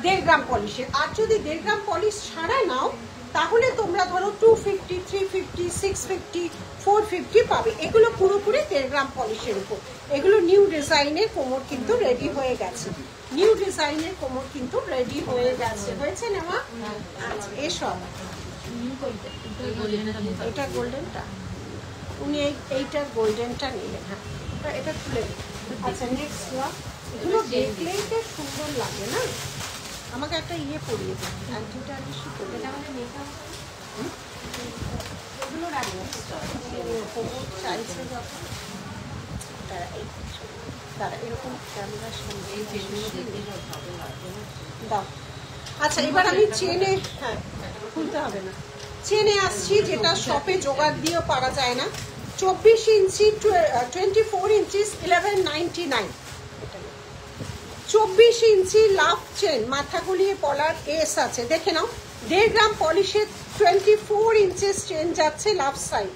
1.5 গ্রাম পলিশের। আর যদি 1.5 গ্রাম পলিশ ছাড়া নাও তাহলে তোমরা ধরো 250, 350, 650, 450 পাবে। এগুলো পুরোপুরি 1.5 গ্রাম পলিশের উপর। এগুলো নিউ ডিজাইনের কোমর কিন্তু রেডি হয়ে গেছে, নিউ ডিজাইনের কোমর কিন্তু রেডি হয়ে গেছে। হয়েছে নেওয়া? আচ্ছা এসব এটা গোল্ডেনটা, উনি এইটার গোল্ডেনটা নিলেন। হ্যাঁ এটা খুলে দিন। আচ্ছা নেক্সট এগুলো দেখলেই তো সুন্দর লাগে না। আমাকে একটা ইয়ে পরিয়ে দেন, অ্যান্টিটা বেশি করে এগুলো রাখবো কোমর চাইছে যখন তারা এরকম ক্যামেরার সামনে দাও। আচ্ছা এবার আমি চেনে, হ্যাঁ খুলতে হবে না, চেনে আসছি, যেটা শপে জোগাড় দিয়েও পারা যায় না। 24 ইঞ্চি 24 ইঞ্চিস 1199, 24 ইঞ্চি লাভ চেন, মাথা গুলিয়ে পলার এস আছে, দেখে নাও। 1.5 গ্রাম পলিশের 24 ইঞ্চিস চেন যাচ্ছে লাভ সাইড,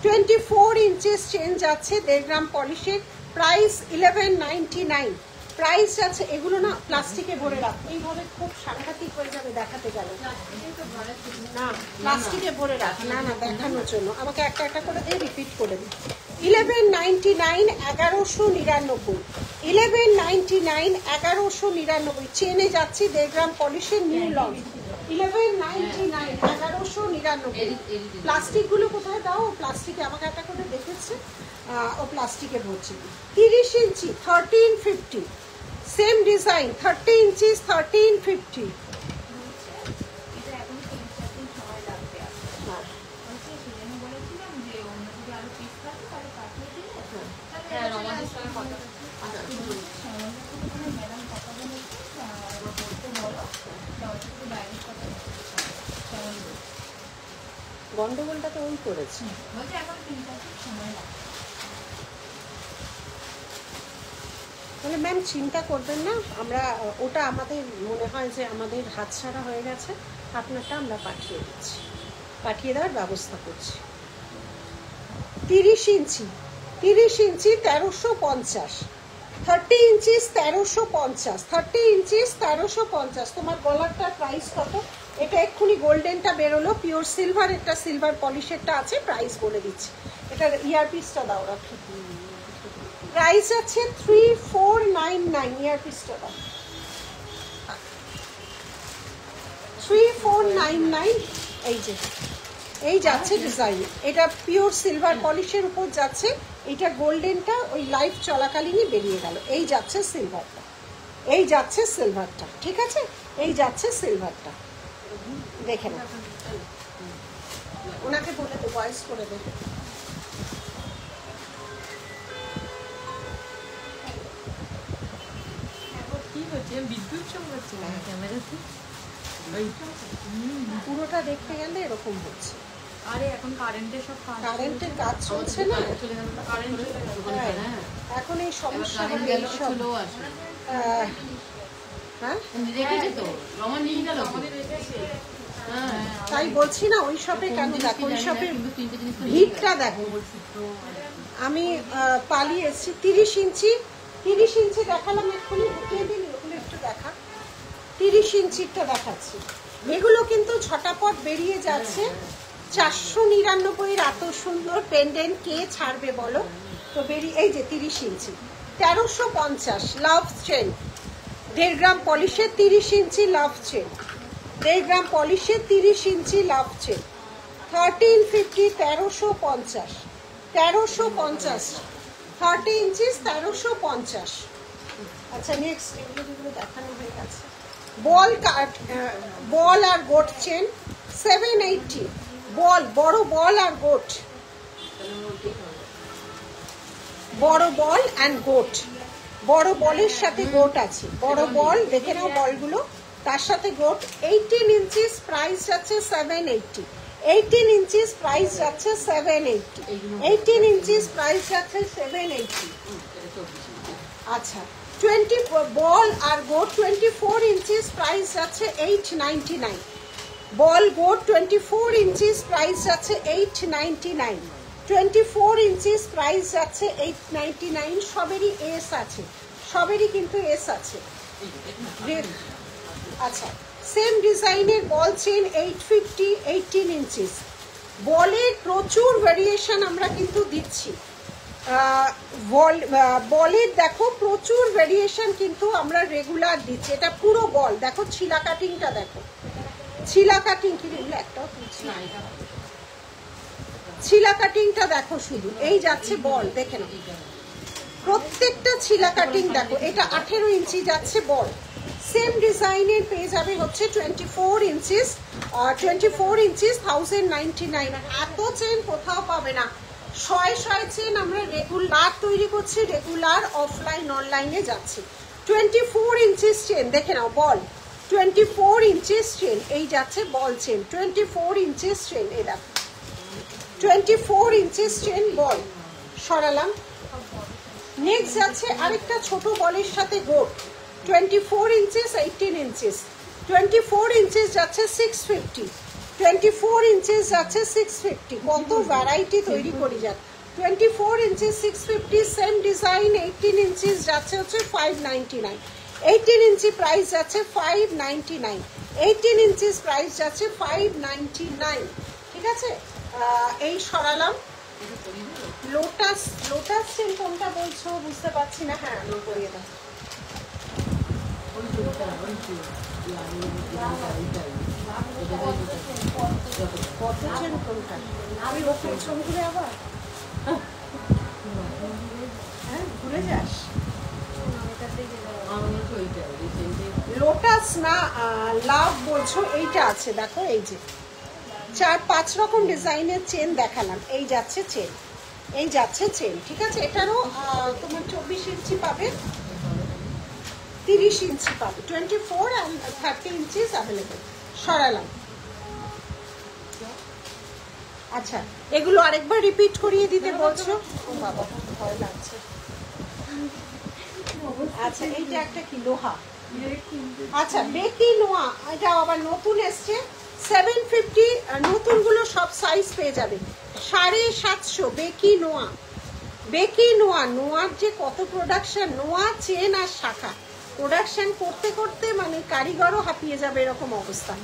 24 ইঞ্চিস চেন যাচ্ছে 1.5 গ্রাম পলিশের, প্রাইস 1199 প্রাইস যাচ্ছে। এগুলো না প্লাস্টিকে ভরে রাখ, এইভাবে খুব সাংঘাতিক হয়ে যাবে দেখাতে গেলে, না প্লাস্টিকে ভরে রাখ, না না দেখানোর জন্য। আমাকে একটা একটা করে দিয়ে রিপিট করে দিই। 1199, 1199, 1199, 1199 চেনে যাচ্ছি 1.5 গ্রাম পলিশের নিউ লঞ্চ, 1199, 1199। প্লাস্টিকগুলো কোথায় দাও? প্লাস্টিকে আমাকে একটা করে দেখেছে, ও প্লাস্টিকে ভরছি। 30 ইঞ্চি 1350, সেম ডিজাইন 30 ইঞ্চিস 1350। গন্ডগোলটা তো ওই করেছে। তাহলে ম্যাম চিন্তা করবেন না, আমরা ওটা আমাদের মনে হয় যে আমাদের হাতছাড়া হয়ে গেছে, আপনারটা আমরা পাঠিয়ে দিচ্ছি, পাঠিয়ে দেওয়ার ব্যবস্থা করছি। 30 ইঞ্চি 1350, 30 ইঞ্চিস 1350, 30 ইঞ্চিস 1350। তোমার গলারটার প্রাইস কত? এটা এক্ষুনি গোল্ডেনটা বেরোলো, পিওর সিলভার, এটা সিলভার পলিশেরটা আছে, প্রাইস বলে দিচ্ছি। এটার ইয়ারপিসটা দাও, রাখি। প্রাইস আছে 3499, ইয়ারপিসটা দাও 3499। এই যে এই যাচ্ছে ডিজাইন, এটা পিওর সিলভার পলিশের উপর যাচ্ছে, এটা গোল্ডেনটা ওই লাইভ চলাকালীনই বেরিয়ে গেল। এই যাচ্ছে সিলভারটা, এই যাচ্ছে সিলভারটা, ঠিক আছে, এই যাচ্ছে সিলভারটা। দেখে না, ওনাকে বলে দে, ভয়েস করে দে। কি হচ্ছে, বিদ্যুৎ চমকাচ্ছে ক্যামেরাতে, পুরোটা দেখতে গেলে এরকম হচ্ছে। আরে এখন কারেন্টের সব কাজ, কারেন্টের কাজ চলছে না, চলে গেল, কারেন্ট চলে গেল। হ্যাঁ, এখন এই সমস্যা কারেন্ট হবে গেল, এইসব। চলেও আসে। হ্যাঁ, রেখেছে তো, রমা নিয়ে গেল, আমাদের রেখেছে। হ্যাঁ, তাই বলছি না, ওই শপে কেন দেখো, ওই শপের কিন্তু তিনটে জিনিস তো ভিড়টা দেখো। আমি পালিয়ে এসেছি। 30 ইঞ্চি, 30 ইঞ্চি দেখালাম এক্ষুনি, ঢুকিয়ে দিন, ওগুলো একটু দেখা। 30 ইঞ্চিটা দেখাচ্ছি, এগুলো কিন্তু ঝটাপট বেরিয়ে যাচ্ছে। 499 এত সুন্দর পেন্ডেন্ট কে ছাড়বে বলো তো? বেরিয়ে এই যে 30 ইঞ্চি 1350, লাভ চেন 1.5 গ্রাম পলিশে, 30 ইঞ্চি লাভ চেন 1.5 গ্রাম পলিশে, 30 ইঞ্চি লাভ চেন 1350, 1350, 1350, 30 ইঞ্চিস 1350। আচ্ছা, নেক্সট এগুলো দেখানো হয়ে গেছে। বল কাট, বল আর গোট চেন 780, বল, বড় বল আর গোট, বড় বল অ্যান্ড গোট, বড় বলের সাথে গোট আছে, বড় বল দেখে নাও বলগুলো, তার সাথে গোট। 18 ইঞ্চিস, প্রাইস যাচ্ছে 780, 18 ইঞ্চিস প্রাইস যাচ্ছে 780, 18 ইঞ্চিস প্রাইস যাচ্ছে 780। আচ্ছা, 20 বল আর গোট 24 ইঞ্চিস প্রাইস যাচ্ছে 899, বল গোট 24 ইঞ্চিস প্রাইস যাচ্ছে 899, 24 ইঞ্চিস প্রাইস যাচ্ছে 899। সবেরই এস আছে, সবেরই কিন্তু এস আছে। আচ্ছা, সেম ডিজাইনের বল চেন 850, 18 ইঞ্চিস। বলের প্রচুর ভেরিয়েশন আমরা কিন্তু দিচ্ছি, বলের দেখো প্রচুর ভেরিয়েশন কিন্তু আমরা রেগুলার দিচ্ছি। এটা পুরো বল দেখো, ছিলা কাটিংটা দেখো, ছিলা কাটিং কি এগুলো একটাও তুলছি না, ছিলা কাটিংটা দেখো শুধু, এই যাচ্ছে বল, দেখে নাও প্রত্যেকটা ছিলা কাটিং দেখো। এটা 18 ইঞ্চি যাচ্ছে বল, সেম ডিজাইনের পেয়ে যাবে হচ্ছে 24 ইঞ্চিস, 24 ইঞ্চিস 1099। এত চেন কোথাও পাবে না, শয়ে চেন আমরা রেগুলার তৈরি করছি, রেগুলার অফলাইন অনলাইনে যাচ্ছি। 24 ইঞ্চিস চেন দেখে নাও, বল 24 ইঞ্চিস চেন, এই যাচ্ছে বল চেন 24 ইঞ্চিস চেন, এই দেখো 24 ইঞ্চিস চেন বল, সরালাম। নেক্সট যাচ্ছে আরেকটা ছোট বলের সাথে গোট, 24 ইঞ্চিস, 18 ইঞ্চিস, 24 ইঞ্চিস যাচ্ছে 650, 24 ইঞ্চিস যাচ্ছে 650। কত ভ্যারাইটি তৈরি করি যাক। 24 ইঞ্চিস 650, সেম ডিজাইন 18 ইঞ্চিস যাচ্ছে হচ্ছে 599, 18 ইঞ্চি প্রাইস যাচ্ছে 599, 18 ইঞ্চিস প্রাইস যাচ্ছে 599, ঠিক আছে। এই সরালাম। লোটাস, লোটাস চেন কোনটা বলছো বুঝতে পারছি না। হ্যাঁ, করিয়ে দাও। কত চেন কোনটা? আমি ও পেছন ঘুরে আবার, হ্যাঁ ঘুরে যাস। লোটাস না লাভ বলছো, এইটা আছে দেখো, এই যে 4-5 রকম ডিজাইনের চেন দেখালাম, এই যাচ্ছে চেন, এই যাচ্ছে চেন, ঠিক আছে। এটারও তোমার 24 ইঞ্চি পাবে, 30 ইঞ্চি পাবে, 24 and 30 ইঞ্চিস অ্যাভেলেবেল। সরালাম। আচ্ছা, এগুলো আরেকবার রিপিট করিয়ে দিতে বলছো? ও বাবা, ভয় লাগছে। আচ্ছা, এইটা একটা কি লোহা, আচ্ছা বেকি নোয়া, এটা আবার নতুন এসছে 750, নতুনগুলো সব সাইজ পেয়ে যাবে। 750 বেকি নোয়া, বেকি নোয়া, নোয়ার যে কত প্রোডাকশন, নোয়া চেন আর শাখা প্রোডাকশন করতে করতে মানে কারিগরও হাঁপিয়ে যাবে এরকম অবস্থা।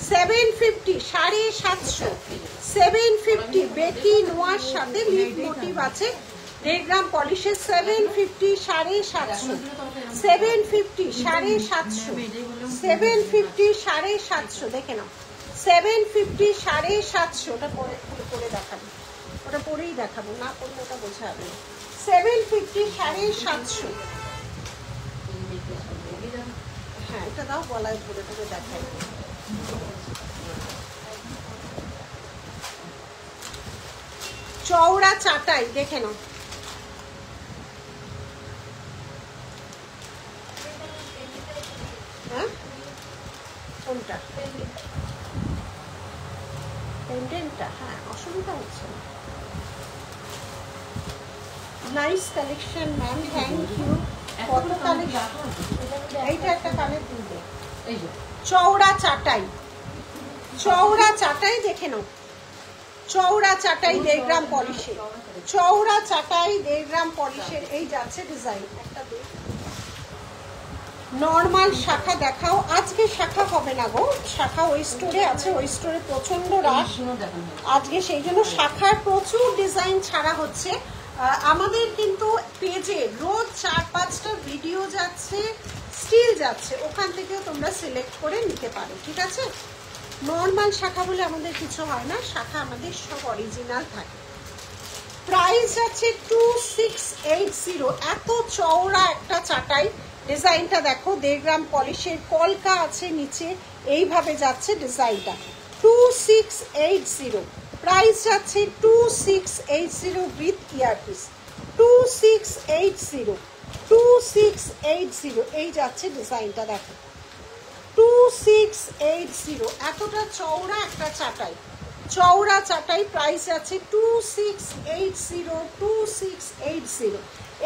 750, 750, 750 বেকি নোয়ার সাথে লিপ মোটিভ আছে, 1.5 গ্রাম পলিশের। 750, 750, 750, 750, 750, 750, দেখে নাও 750, 750। ওটা পরে করে দেখাবো, ওটা পরেই দেখাবো, না করলে ওটা বোঝা যাবে না। 750, 750। হ্যাঁ এটা দাও, গলায় পরে করে দেখাই। চওড়া চাটাই দেখে নাও, হ্যাঁ কোনটা পেন্ডেন্টটা? হ্যাঁ অসুবিধা হচ্ছে না। Nice collection ma'am, thank you. কত কালেকশন, এইটা একটা কানের দুলবে। চওড়া চাটাই, চওড়া চাটাই দেখে নাও, চওড়া চাটাই 1.5 গ্রাম পলিশের, চওড়া চাটাই 1.5 গ্রাম পলিশের। এই যাচ্ছে ডিজাইন, একটা নর্মাল শাখা দেখাও। আজকে শাখা হবে না গো, শাখা ওই স্টোরে আছে, ওই স্টোরে প্রচন্ড রাশ আজকে, সেই জন্য শাখার প্রচুর ডিজাইন ছাড়া হচ্ছে। আমাদের কিন্তু পেজে রোজ 4-5টা ভিডিও যাচ্ছে, স্টিল যাচ্ছে, ওখান থেকেও তোমরা সিলেক্ট করে নিতে পারো, ঠিক আছে? নর্মাল শাখা বলে আমাদের কিছু হয় না, শাখা আমাদের সব অরিজিনাল থাকে। প্রাইস আছে 2680। এত চওড়া একটা চাটাই, ডিজাইনটা দেখো, 1.5 গ্রাম পলিশের, কলকা আছে নিচে, এইভাবে যাচ্ছে ডিজাইনটা। 2680 প্রাইস যাচ্ছে, 2680 উইথ ইয়ারপিস। 2680, 2680 এই যাচ্ছে ডিজাইনটা দেখো, 2680। এতটা চওড়া একটা চাটাই, চওড়া চাটাই, প্রাইস আছে 2680, 2680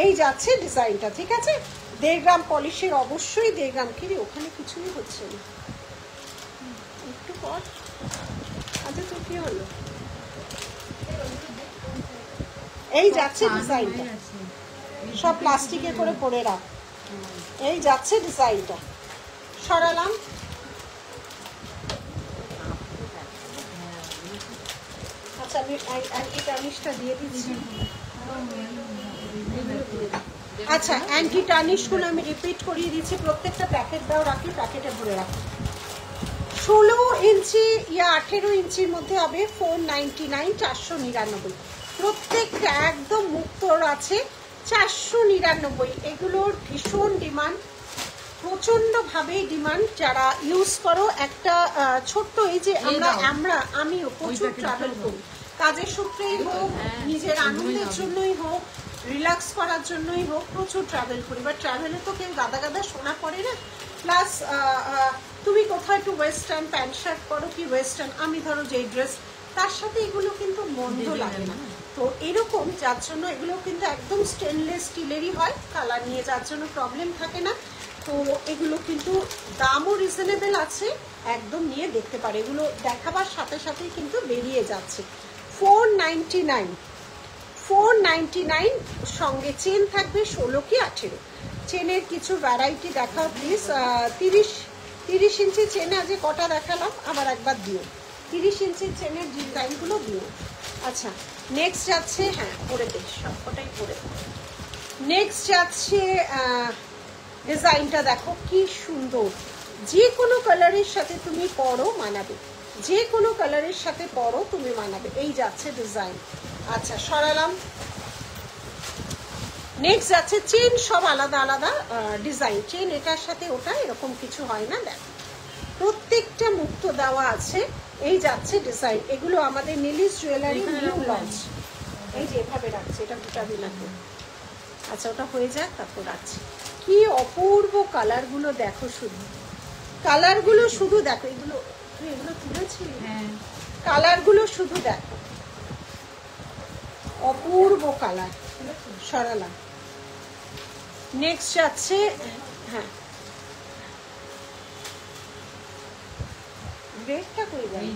এই যাচ্ছে ডিজাইনটা, ঠিক আছে? 1.5 গ্রাম পলিশের, অবশ্যই 1.5 গ্রাম। কি ওখানে কিছুই হচ্ছে না, একটু পর। আচ্ছা তো কি হলো, এই যাচ্ছে ডিজাইনটা, সব প্লাস্টিকে করে পরে রাখ। এই যাচ্ছে ডিজাইনটা, সরালাম। আচ্ছা আমি অ্যান্টি টার্নিশটা দিয়ে দিচ্ছি। আচ্ছা অ্যান্টি টার্নিশগুলো আমি রিপিট করিয়ে দিচ্ছি, প্রত্যেকটা প্যাকেট দাও রাখি, প্যাকেটে ভরে রাখি। 16 ইঞ্চি ইয়া 18 ইঞ্চির মধ্যে হবে 499, 499। প্রত্যেকটা একদম মুক্ত আছে, 499। এগুলোর ভীষণ ডিমান্ড, প্রচন্ডভাবেই ডিমান্ড। যারা ইউজ করো, একটা ছোট্ট, এই যে আমিও প্রচুর ট্রাভেল করি, কাজের সূত্রেই হোক, নিজের আনন্দের জন্যই হোক, রিল্যাক্স করার জন্যই হোক, প্রচুর ট্রাভেল করি। বা ট্রাভেলে তো কেউ গাদা গাদা সোনা পরে না, প্লাস তুমি কোথাও একটু ওয়েস্টার্ন প্যান্ট শার্ট পরো, কি ওয়েস্টার্ন, আমি ধরো যেই ড্রেস, তার সাথে এগুলো কিন্তু মন্দ লাগে না। তো এরকম, যার জন্য এগুলো কিন্তু একদম স্টেনলেস স্টিলেরই হয়, কালার নিয়ে যার জন্য প্রবলেম থাকে না। তো এগুলো কিন্তু দামও রিজনেবল আছে, একদম নিয়ে দেখতে পারে। এগুলো দেখাবার সাথে সাথেই কিন্তু বেরিয়ে যাচ্ছে। 499, 499 সঙ্গে চেন থাকবে 16 কি 18। চেনের কিছু ভ্যারাইটি দেখাও প্লিজ। 30 ইঞ্চি চেনে আজ কটা দেখালাম, আবার একবার দিও। 30 ইঞ্চির চেনের ডিজাইনগুলো দিও। আচ্ছা নেক্সট যাচ্ছে, হ্যাঁ পরে দে, সবকটাই পরে। নেক্সট যাচ্ছে ডিজাইনটা দেখো কি সুন্দর, যে কোনো কালারের সাথে তুমি পরো মানাবে, যে কোনো কালারের সাথে পরো তুমি মানাবে। এই যাচ্ছে ডিজাইন। আচ্ছা সরালাম। নেক্সট যাচ্ছে চেন, সব আলাদা আলাদা ডিজাইন। চেন এটার সাথে ওটা এরকম কিছু হয় না, দেখো প্রত্যেকটা মুক্ত দেওয়া আছে। এই যাচ্ছে ডিজাইন। এগুলো আমাদের নীলিশ জুয়েলারি নিউ লঞ্চ। এই যে এভাবে রাখছে, এটা গুটাবি লাগে। আচ্ছা ওটা হয়ে যাক, তারপর রাখছি। কি অপূর্ব কালারগুলো দেখো, শুধু কালারগুলো শুধু দেখো। এগুলো তুই এগুলো তুলেছিলি, কালারগুলো শুধু দেখো, অপূর্ব কালার। সরালাম। নেক্সট যাচ্ছে, হ্যাঁ ব্রেকটা করে যাই,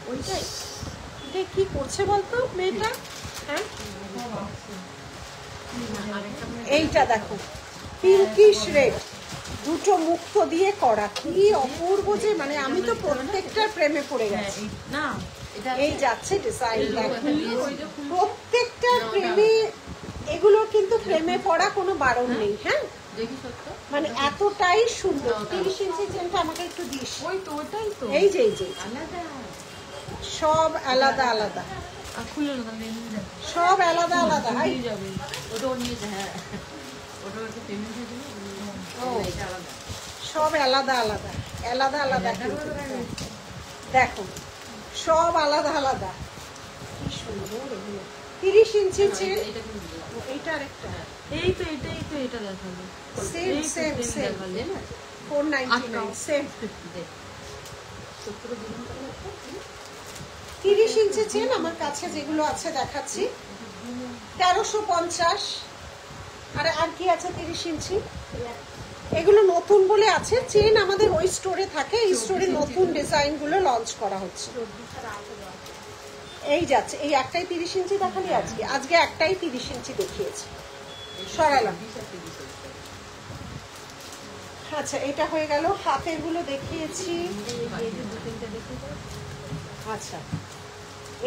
ওইটাই। এটা কি করছে বলতো মেয়েটা? হ্যাঁ এইটা দেখো পিঙ্কিশ রেড, দুটো মুক্ত দিয়ে করা, কি অপূর্ব যে, মানে আমি তো প্রত্যেকটার প্রেমে পড়ে গেছি। না এই যাচ্ছে ডিজাইন, প্রত্যেকটার প্রেমে, এগুলোর কিন্তু প্রেমে পড়া কোনো বারণ নেই। হ্যাঁ, দেখি সত্য মানে এতটাই সুন্দর। 30 ইঞ্চি চেনটা আমাকে একটু দিস। ওই তো ওটাই তো এই যে এই যে আলাদা সব আলাদা আলাদা, খুলে না তাহলে সব আলাদা আলাদা। হাই, নিয়ে যাবে ওটাও নিয়েছে। হ্যাঁ ওটাও একটা পেমেন্ট হয়ে যাবে। ও, এটা আলাদা সব আলাদা আলাদা আলাদা আলাদা কিন্তু। দেখো সব আলাদা আলাদা, কি সুন্দর এগুলো। 30 ইঞ্চি চেন, এটা কিন্তু এইটা আরেকটা এই তো এটাই তো এটা দেখালো সেম সেম সেম, 499 সেম। 30 ইঞ্চি চেন আমার কাছে যেগুলো আছে দেখাচ্ছি, 1350। আর কি আছে 30 ইঞ্চি, এগুলো নতুন বলে আছে। চেন আমাদের ওই স্টোরে থাকে, এই স্টোরে নতুন ডিজাইন গুলো লঞ্চ করা হচ্ছে। এই যাচ্ছে, এই একটাই 30 ইঞ্চি দেখালি আজকে, আজকে একটাই 30 ইঞ্চি দেখিয়েছি, সরালাম। আচ্ছা, এটা হয়ে গেল, হাতের গুলো দেখিয়েছি। আচ্ছা,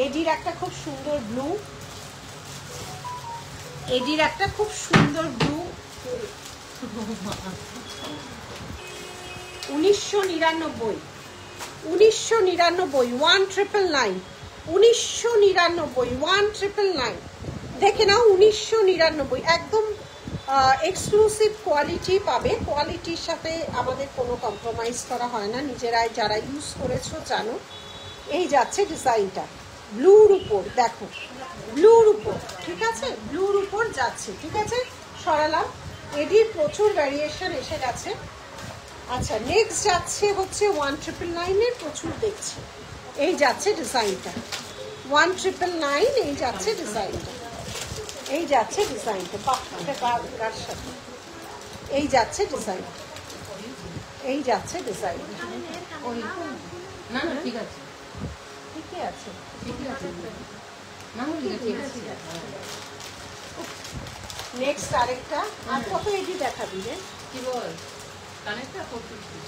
এডির একটা খুব সুন্দর ব্লু, এডির একটা খুব সুন্দর ব্লু, 1999, 1999, 1999 দেখে নাও। 1999 একদম এক্সক্লুসিভ কোয়ালিটি পাবে। কোয়ালিটির সাথে আমাদের কোনো কম্প্রোমাইজ করা হয় না, নিজেরাই যারা ইউজ করেছো জানো। এই যাচ্ছে ডিজাইনটা ব্লুর উপর, দেখো ব্লুর উপর, ঠিক আছে, ব্লুর উপর যাচ্ছে, ঠিক আছে, সরালাম। এডির প্রচুর ভ্যারিয়েশন এসে গেছে। আচ্ছা, নেক্সট যাচ্ছে হচ্ছে 1999 এর, প্রচুর দেখছি। এই যাচ্ছে ডিজাইনটা 1999, এই যাচ্ছে ডিজাইনটা, এই যাচ্ছে ডিজাইনটা, বাহ, এটা কার সাথে, এই যাচ্ছে ডিজাইন, এই যাচ্ছে ডিজাইন। না না ঠিক আছে ঠিকই আছে, ঠিকই আছে না ঠিক আছে। নেক্সট আরেকটা। আর কত এডি দেখাবি রে? কি বল কানেরটা 450,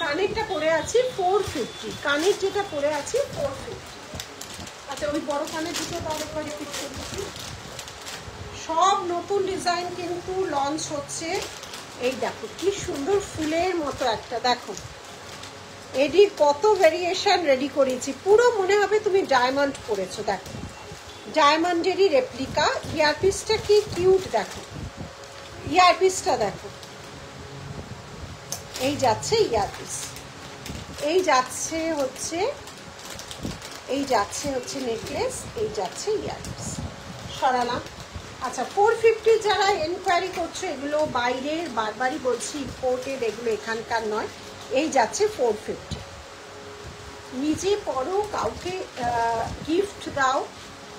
কানেরটা পরে আছি 450, কানের যেটা পরে আছি 450। আচ্ছা, ওই বড় কানের দুটো তাহলে একবার রিপিট করছি। সব নতুন ডিজাইন কিন্তু লঞ্চ হচ্ছে। এই দেখো কি সুন্দর ফুলের মতো একটা, দেখো এডির কত ভেরিয়েশন রেডি করেছি, পুরো মনে হবে তুমি ডায়মন্ড পরেছো। দেখো ডায়মন্ডেরই রেপ্লিকা। ইয়ারপিসটা কি কিউট, দেখো ইয়ারপিসটা দেখো, এই যাচ্ছে ইয়ারপিস, এই যাচ্ছে হচ্ছে, এই যাচ্ছে হচ্ছে নেকলেস, এই যাচ্ছে ইয়ারপিস, সরালাম। আচ্ছা, 450 যারা এনকোয়ারি করছো, এগুলো বাইরের, বারবারই বলছি ইম্পোর্টেড, এগুলো এখানকার নয়। এই যাচ্ছে 450, নিজে পরো, কাউকে গিফট দাও,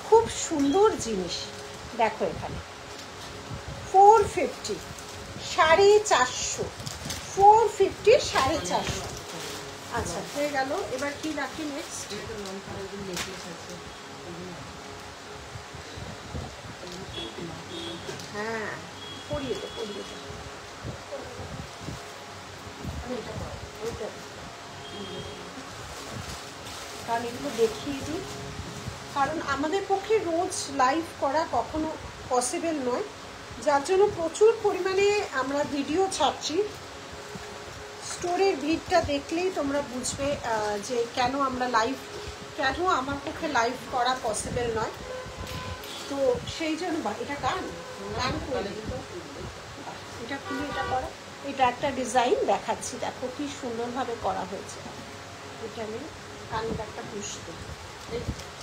খুব সুন্দর জিনিস। দেখো এখানে 450, 450, 450, 450। আচ্ছা, হয়ে গেল। এবার কি রাখি নেক্সট? হ্যাঁ, পরিয়ে দে, পরিয়ে দে। কারণ এগুলো দেখিয়ে দিই, কারণ আমাদের পক্ষে রোজ লাইভ করা কখনো পসিবল নয়, যার জন্য প্রচুর পরিমাণে আমরা ভিডিও ছাড়ছি। স্টোরের ভিড়টা দেখলেই তোমরা বুঝবে যে কেন আমরা লাইভ, কেন আমার পক্ষে লাইভ করা পসিবল নয়। তো সেই জন্য, এটা কান করে, এটা খুলে এটা করা। এটা একটা ডিজাইন দেখাচ্ছি, দেখো কি সুন্দরভাবে করা হয়েছে। এটা নেই, কানের একটা পুষতে,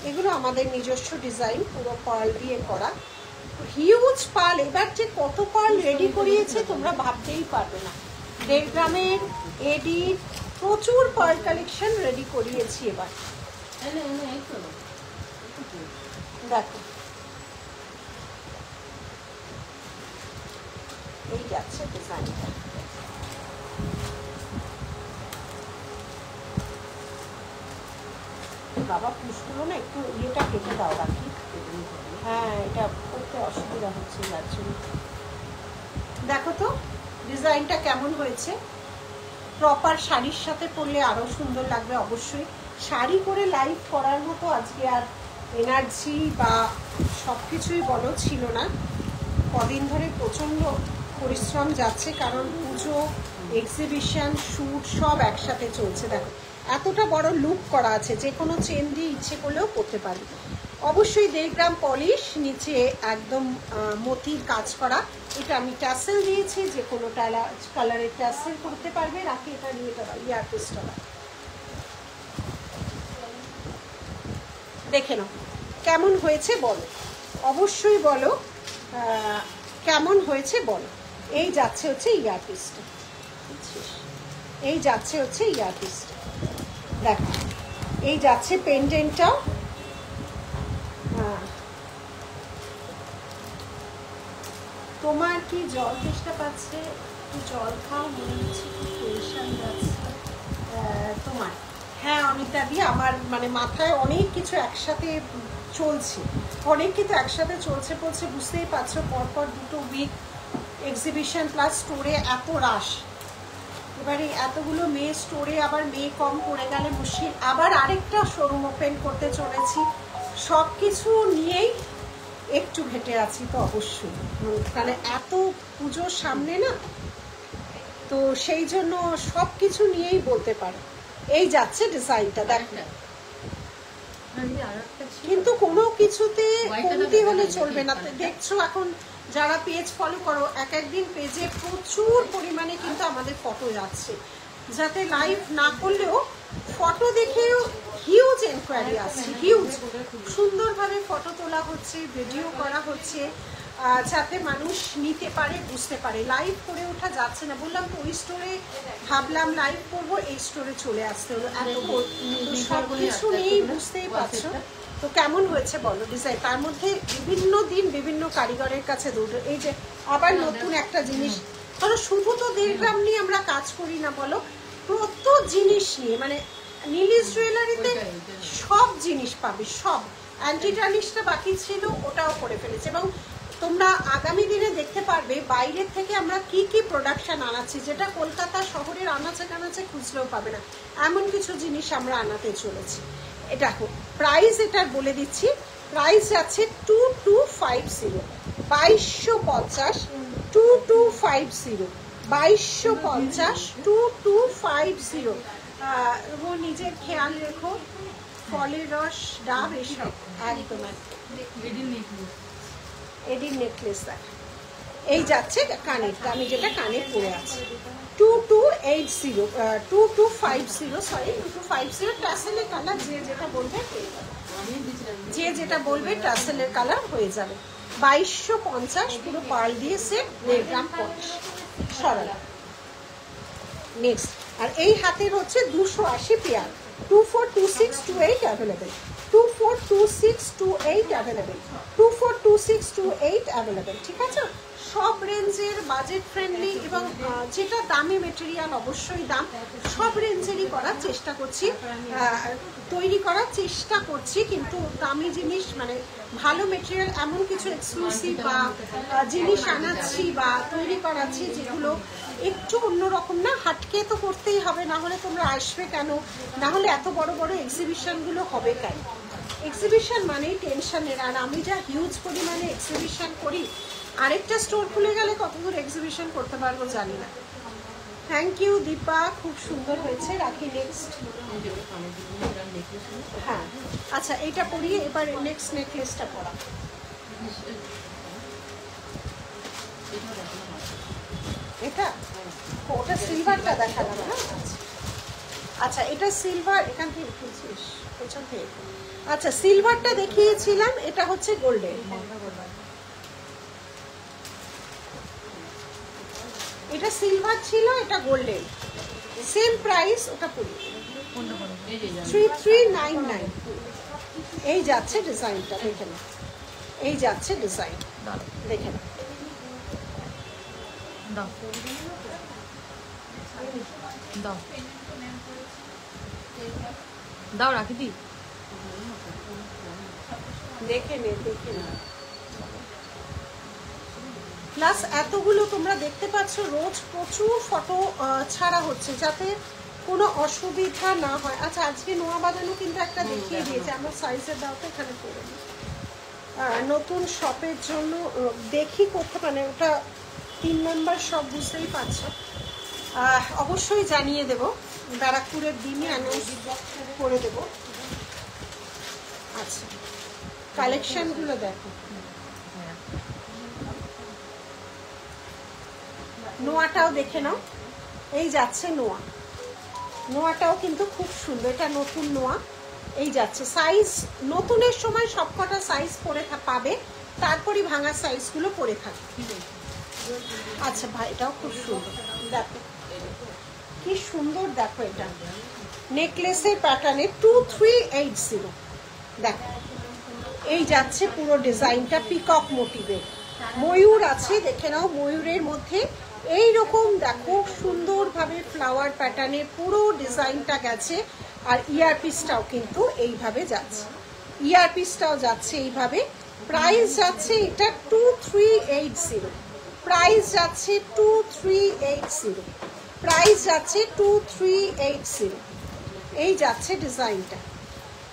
এগুলো আমাদের নিজস্ব ডিজাইন, পুরো পার্ল দিয়ে করা, হিউজ পার্ল। এবার যে কত পার্ল রেডি করিয়েছে তোমরা ভাবতেই পারবে না। 1.5 গ্রামের এডি, প্রচুর পার্ল কালেকশন রেডি করিয়েছি এবার। দেখো এই যাচ্ছে ডিজাইনটা, বাবা পুষগুলো না একটু ইয়েটা কেটে দাও রাখি। হ্যাঁ, এটা করতে অসুবিধা হচ্ছে যার জন্য। দেখো তো ডিজাইনটা কেমন হয়েছে। প্রপার শাড়ির সাথে পরলে আরো সুন্দর লাগবে অবশ্যই। শাড়ি করে লাইভ করার মতো আজকে আর এনার্জি বা সব কিছুই বলো ছিল না। কদিন ধরে প্রচণ্ড পরিশ্রম যাচ্ছে, কারণ পুজো, এক্সিবিশন, শ্যুট সব একসাথে চলছে। দেখো এতটা বড় লুক করা আছে, যে কোনো চেন দিয়ে ইচ্ছে করলেও করতে পারি। অবশ্যই 1.5 গ্রাম পলিশ, নিচে একদম মতির কাজ করা। এটা আমি ট্যাসেল দিয়েছি, যে কোনো কালারের ট্যাসেল করতে পারবে। রাখি এটা নিয়ে ইয়ার পিসটা দেখে নাও কেমন হয়েছে বলো, অবশ্যই বলো কেমন হয়েছে বলো। এই যাচ্ছে হচ্ছে ইয়ারপিসটা, এই যাচ্ছে হচ্ছে ইয়ারপিসটা। দেখো এই যাচ্ছে পেন্ডেন্টটাও। তোমার কি জল তেষ্টা পাচ্ছে? একটু জল খাও, মনে হচ্ছে খুব টেনশন যাচ্ছে তোমার। হ্যাঁ অনিতা দি, আমার মানে মাথায় অনেক কিছু একসাথে চলছে, অনেক কিছু একসাথে চলছে বলছে, বুঝতেই পারছো। পরপর 2 উইক এক্সিবিশন প্লাস স্টোরে এত রাশ, এবারে এতগুলো মেয়ে স্টোরে, আবার মেয়ে কম পড়ে গেলে মুশকিল। আবার আরেকটা শোরুম ওপেন করতে চলেছি, সব কিছু নিয়েই একটু ঘেটে আছি তো অবশ্যই, মানে এত পুজোর সামনে না, তো সেই জন্য সব কিছু নিয়েই বলতে পারো। এই যাচ্ছে ডিজাইনটা দেখো, কিন্তু কোনো কিছুতে কমতি হলে চলবে না। দেখছো এখন যারা পেজ ফলো করো, একদিন পেজে প্রচুর পরিমাণে কিন্তু আমাদের ফটো যাচ্ছে, যাতে লাইভ না করলেও ফটো দেখেও হিউজ এনকোয়ারি আসছে, হিউজ সুন্দরভাবে ফটো তোলা হচ্ছে, ভিডিও করা হচ্ছে, যাতে মানুষ নিতে পারে, বুঝতে পারে। লাইভ করে ওঠা যাচ্ছে না, বললাম তো ওই স্টোরে ভাবলাম লাইভ করবো, এই স্টোরে চলে আসতে হলো। এত সব কিছু নিয়েই বুঝতেই পারছো। তো কেমন হয়েছে বলো ডিজাইন? তার মধ্যে বিভিন্ন দিন বিভিন্ন কারিগরের কাছে দৌড়। এই যে আবার নতুন একটা জিনিস, কারণ শুধু তো 1.5 গ্রাম নিয়ে আমরা কাজ করি না বলো, প্রত্যেক জিনিস নিয়ে, মানে নীলিশ জুয়েলারিতে সব জিনিস পাবে, সব। অ্যান্টি টার্নিশটা বাকি ছিল, ওটাও করে ফেলেছে। এবং তোমরা আগামী দিনে দেখতে পারবে বাইরের থেকে আমরা কি কি প্রোডাকশন আনাচ্ছি, যেটা কলকাতা শহরের আনাচে কানাচে খুঁজলেও পাবে না, এমন কিছু জিনিস আমরা আনাতে চলেছি। এটা প্রাইস এটার বলে দিচ্ছি, প্রাইস আছে 2250, 2250, 2250, 2250, 2250। ও নিজের খেয়াল রেখো, ফলের রস, ডাব এসব একদম এডির নেকলেস দেখ। এই যাচ্ছে কানের, আমি যেটা কানে পরে আছি 2280, 2250, সরি 2250। টাসেলের কালার যে যেটা বলবে, যে যেটা বলবে টাসেলের কালার হয়ে যাবে। 2250 পুরো পার্ল দিয়ে সেট, 1.5 গ্রাম পলিশ, সরল। নেক্সট, আর এই হাতের হচ্ছে 280 পেয়ার, 242628 অ্যাভেলেবেল, 242628 অ্যাভেলেবেল, 242628 অ্যাভেলেবেল। ঠিক আছে, সব রেঞ্জের, বাজেট ফ্রেন্ডলি, এবং যেটা দামি মেটেরিয়াল অবশ্যই দাম, সব রেঞ্জেরই করার চেষ্টা করছি, তৈরি করার চেষ্টা করছি। কিন্তু দামি জিনিস মানে ভালো মেটেরিয়াল, এমন কিছু এক্সক্লুসিভ বা জিনিস আনাচ্ছি বা তৈরি করাচ্ছি যেগুলো একটু অন্যরকম, না হাটকে তো করতেই হবে, না হলে তোমরা আসবে কেন, না হলে এত বড় বড় এক্সিবিশনগুলো হবে কেন। এক্সিবিশন মানেই টেনশনের, আর আমি যা হিউজ পরিমাণে এক্সিবিশন করি, আরেকটা স্টোর খুলে গেলে কত দূর এক্সিবিশন করতে পারবো জানি না। থ্যাংক ইউ দীপা, খুব সুন্দর হয়েছে। রাখি নেক্সট। হ্যাঁ আচ্ছা, এইটা পরিয়ে এবার নেক্সট নেকলেসটা পরা। এটা ওটা সিলভারটা দেখালাম না। আচ্ছা এটা সিলভার, এখান থেকে খুলছিস পেছন থেকে। আচ্ছা সিলভারটা দেখিয়েছিলাম, এটা হচ্ছে গোল্ডেন। এটা সিলভার ছিল, এটা গোল্ডেন, সেম প্রাইস। ওটা পুরো 3399। এই যাচ্ছে ডিজাইনটা, দেখে না, এই যাচ্ছে ডিজাইন, দেখে না। দাও রাখি দি, দেখে নে, দেখে না। প্লাস এতগুলো তোমরা দেখতে পাচ্ছ রোজ প্রচুর ফটো ছাড়া হচ্ছে, যাতে কোনো অসুবিধা না হয়। আচ্ছা, আজকে নোয়া বাঁধানো কিন্তু একটা দেখিয়ে দিয়েছে, আমার সাইজের দাও তো এখানে করে নিই। নতুন শপের জন্য দেখি করতে, মানে ওটা 3 নম্বর শপ, বুঝতেই পারছো। অবশ্যই জানিয়ে দেব, ব্যারাকপুরের দিনই অ্যানাউন্স করে দেব। আচ্ছা, কালেকশনগুলো দেখো। নোয়াটাও দেখে নাও, এই যাচ্ছে নোয়া, নোয়াটাও কিন্তু খুব সুন্দর, এটা নতুন নোয়া। এই যাচ্ছে সাইজ, নতুনের সময় সবকটা সাইজ পরে পাবে, তারপরই ভাঙা সাইজগুলো পরে থাকে। আচ্ছা ভাই, এটাও খুব সুন্দর, দেখো কি সুন্দর, দেখো এটা নেকলেসের প্যাটার্নে 2380। দেখো এই যাচ্ছে পুরো ডিজাইনটা পিকক মোটিভের, ময়ূর আছে, দেখে নাও। ময়ূরের মধ্যে এই রকম দেখো সুন্দরভাবে ফ্লাওয়ার প্যাটার্নের পুরো ডিজাইনটা গেছে। আর ইয়ারপিসটাও কিন্তু এইভাবে যাচ্ছে, ইয়ারপিসটাও যাচ্ছে এইভাবে। প্রাইস যাচ্ছে এটা 2380, প্রাইস যাচ্ছে 2380, প্রাইস যাচ্ছে 2380। এই যাচ্ছে ডিজাইনটা,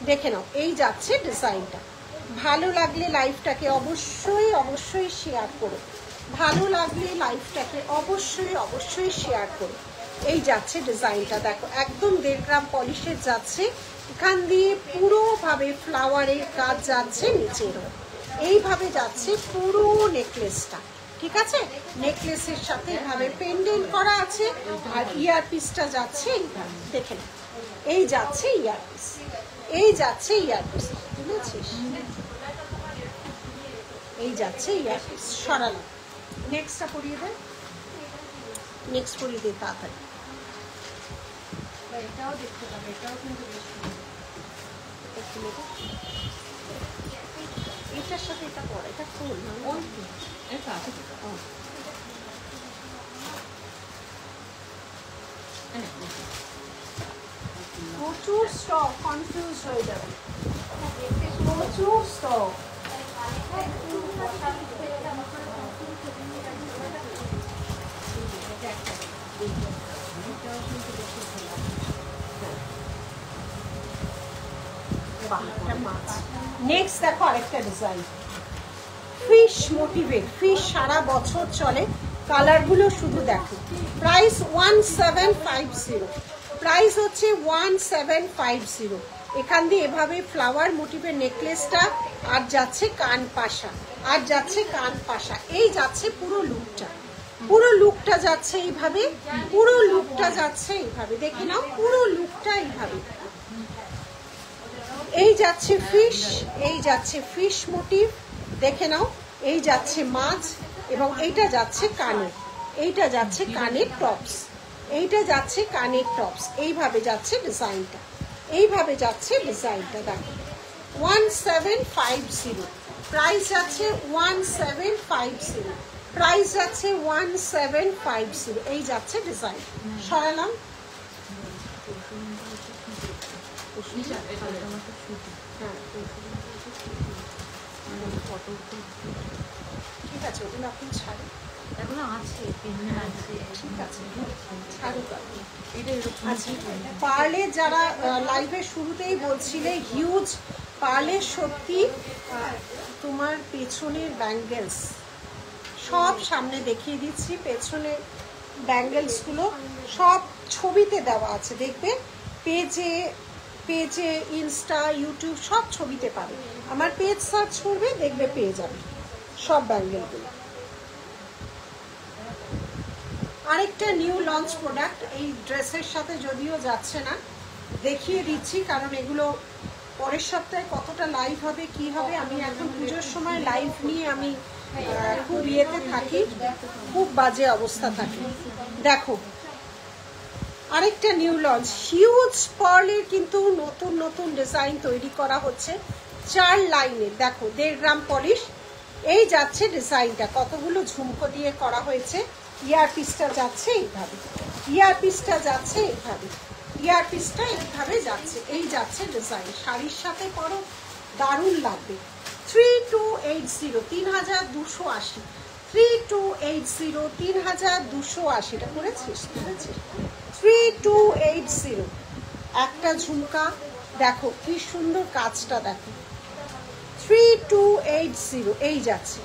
দেখে নাও, এই যাচ্ছে ডিজাইনটা। ভালো লাগলে লাইভটাকে অবশ্যই অবশ্যই শেয়ার করো, ভালো লাগলে লাইভটাকে অবশ্যই অবশ্যই শেয়ার করো। এই যাচ্ছে ডিজাইনটা, দেখো একদম 1.5 গ্রাম পলিশের যাচ্ছে, এখান দিয়ে পুরোভাবে ফ্লাওয়ারের কাজ যাচ্ছে নিচেরও, এইভাবে যাচ্ছে পুরো নেকলেসটা। ঠিক আছে, নেকলেসের সাথে এইভাবে পেন্ডেন্ট করা আছে, আর ইয়ারপিসটা যাচ্ছে এইভাবে, দেখে নাও। এই যাচ্ছে ইয়ারপিস, এই যাচ্ছে ইয়ারপিস, বুঝেছিস? এই যাচ্ছে ইয়ারপিস। সরালাম, নেক্সটটা পরিয়ে দেন, নেক্সট পরিয়ে দে তাড়াতাড়ি। এটাও দেখতে পাবে, এটাও কিন্তু বেশ সুন্দর। এটার সাথে এটা পরে, এটা ফুল ওই তো, এটা আছে তো। প্রচুর স্টক, কনফিউজ হয়ে যাবে, প্রচুর স্টক। নেক্সট দেখো আরেকটা ডিজাইন, ফিশ মোটিভেট, ফিশ সারা বছর চলে, কালারগুলো শুধু দেখো। প্রাইস 1750, প্রাইস হচ্ছে 1750। এখান দিয়ে এভাবে ফ্লাওয়ার মোটিভের নেকলেসটা, আর যাচ্ছে কান পাশা, আর যাচ্ছে কান পাশা। এই যাচ্ছে পুরো লুকটা, পুরো লুকটা যাচ্ছে এইভাবে, পুরো লুকটা যাচ্ছে এইভাবে, দেখে নাও পুরো লুকটা এইভাবে। এই যাচ্ছে ফিশ, এই যাচ্ছে ফিশ মোটিভ, দেখে নাও। এই যাচ্ছে মাছ, এবং এইটা যাচ্ছে কানের, এইটা যাচ্ছে কানের টপস, এইটা যাচ্ছে কানের টপস। এইভাবে যাচ্ছে ডিজাইনটা, এইভাবে যাচ্ছে ডিজাইনটা, দেখো 1750, প্রাইস যাচ্ছে 1750, প্রাইস যাচ্ছে 1750। এই যাচ্ছে ডিজাইন। সরালাম, ঠিক আছে, ওগুলো আপনি ছাড়ুন, এগুলো আছে, ঠিক আছে ছাড়ুন। আচ্ছা, পার্লে যারা লাইভের শুরুতেই বলছিলে হিউজ, পার্লের সত্যি তোমার পেছনের ব্যাঙ্গেলস সব সামনে দেখিয়ে দিচ্ছি, পেছনের ব্যাঙ্গেলসগুলো সব ছবিতে দেওয়া আছে, দেখবে পেজে, পেজে ইনস্টা ইউটিউব সব ছবিতে পাবে। আমার পেজ সার্চ করবে, দেখবে পেয়ে যাবে সব ব্যাঙ্গেলগুলো। আরেকটা নিউ লঞ্চ প্রোডাক্ট, এই ড্রেসের সাথে যদিও যাচ্ছে না, দেখিয়ে দিচ্ছি, কারণ এগুলো পরের সপ্তাহে কতটা লাইভ হবে কি হবে। আমি এখন পুজোর সময় লাইভ নিয়ে আমি খুব ইয়েতে থাকি, খুব বাজে অবস্থা থাকে। দেখো আরেকটা নিউ লঞ্চ, হিউজ পার্লের কিন্তু নতুন নতুন ডিজাইন তৈরি করা হচ্ছে, 4 লাইনের। দেখো 1.5 গ্রাম পলিশ, এই যাচ্ছে ডিজাইনটা, কতগুলো ঝুমকো দিয়ে করা হয়েছে। ইয়ারপিসটা যাচ্ছে এইভাবে, ইয়ারপিসটা যাচ্ছে এইভাবে, ইয়ারপিসটা এইভাবে যাচ্ছে। এই যাচ্ছে ডিজাইন, শাড়ির সাথে পরো দারুণ লাগবে। 3280, 3280, 3280 3280 টা করেছিস 3280 একটা ঝুমকা দেখো কি সুন্দর কাজটা দেখো 3280 এই যাচ্ছে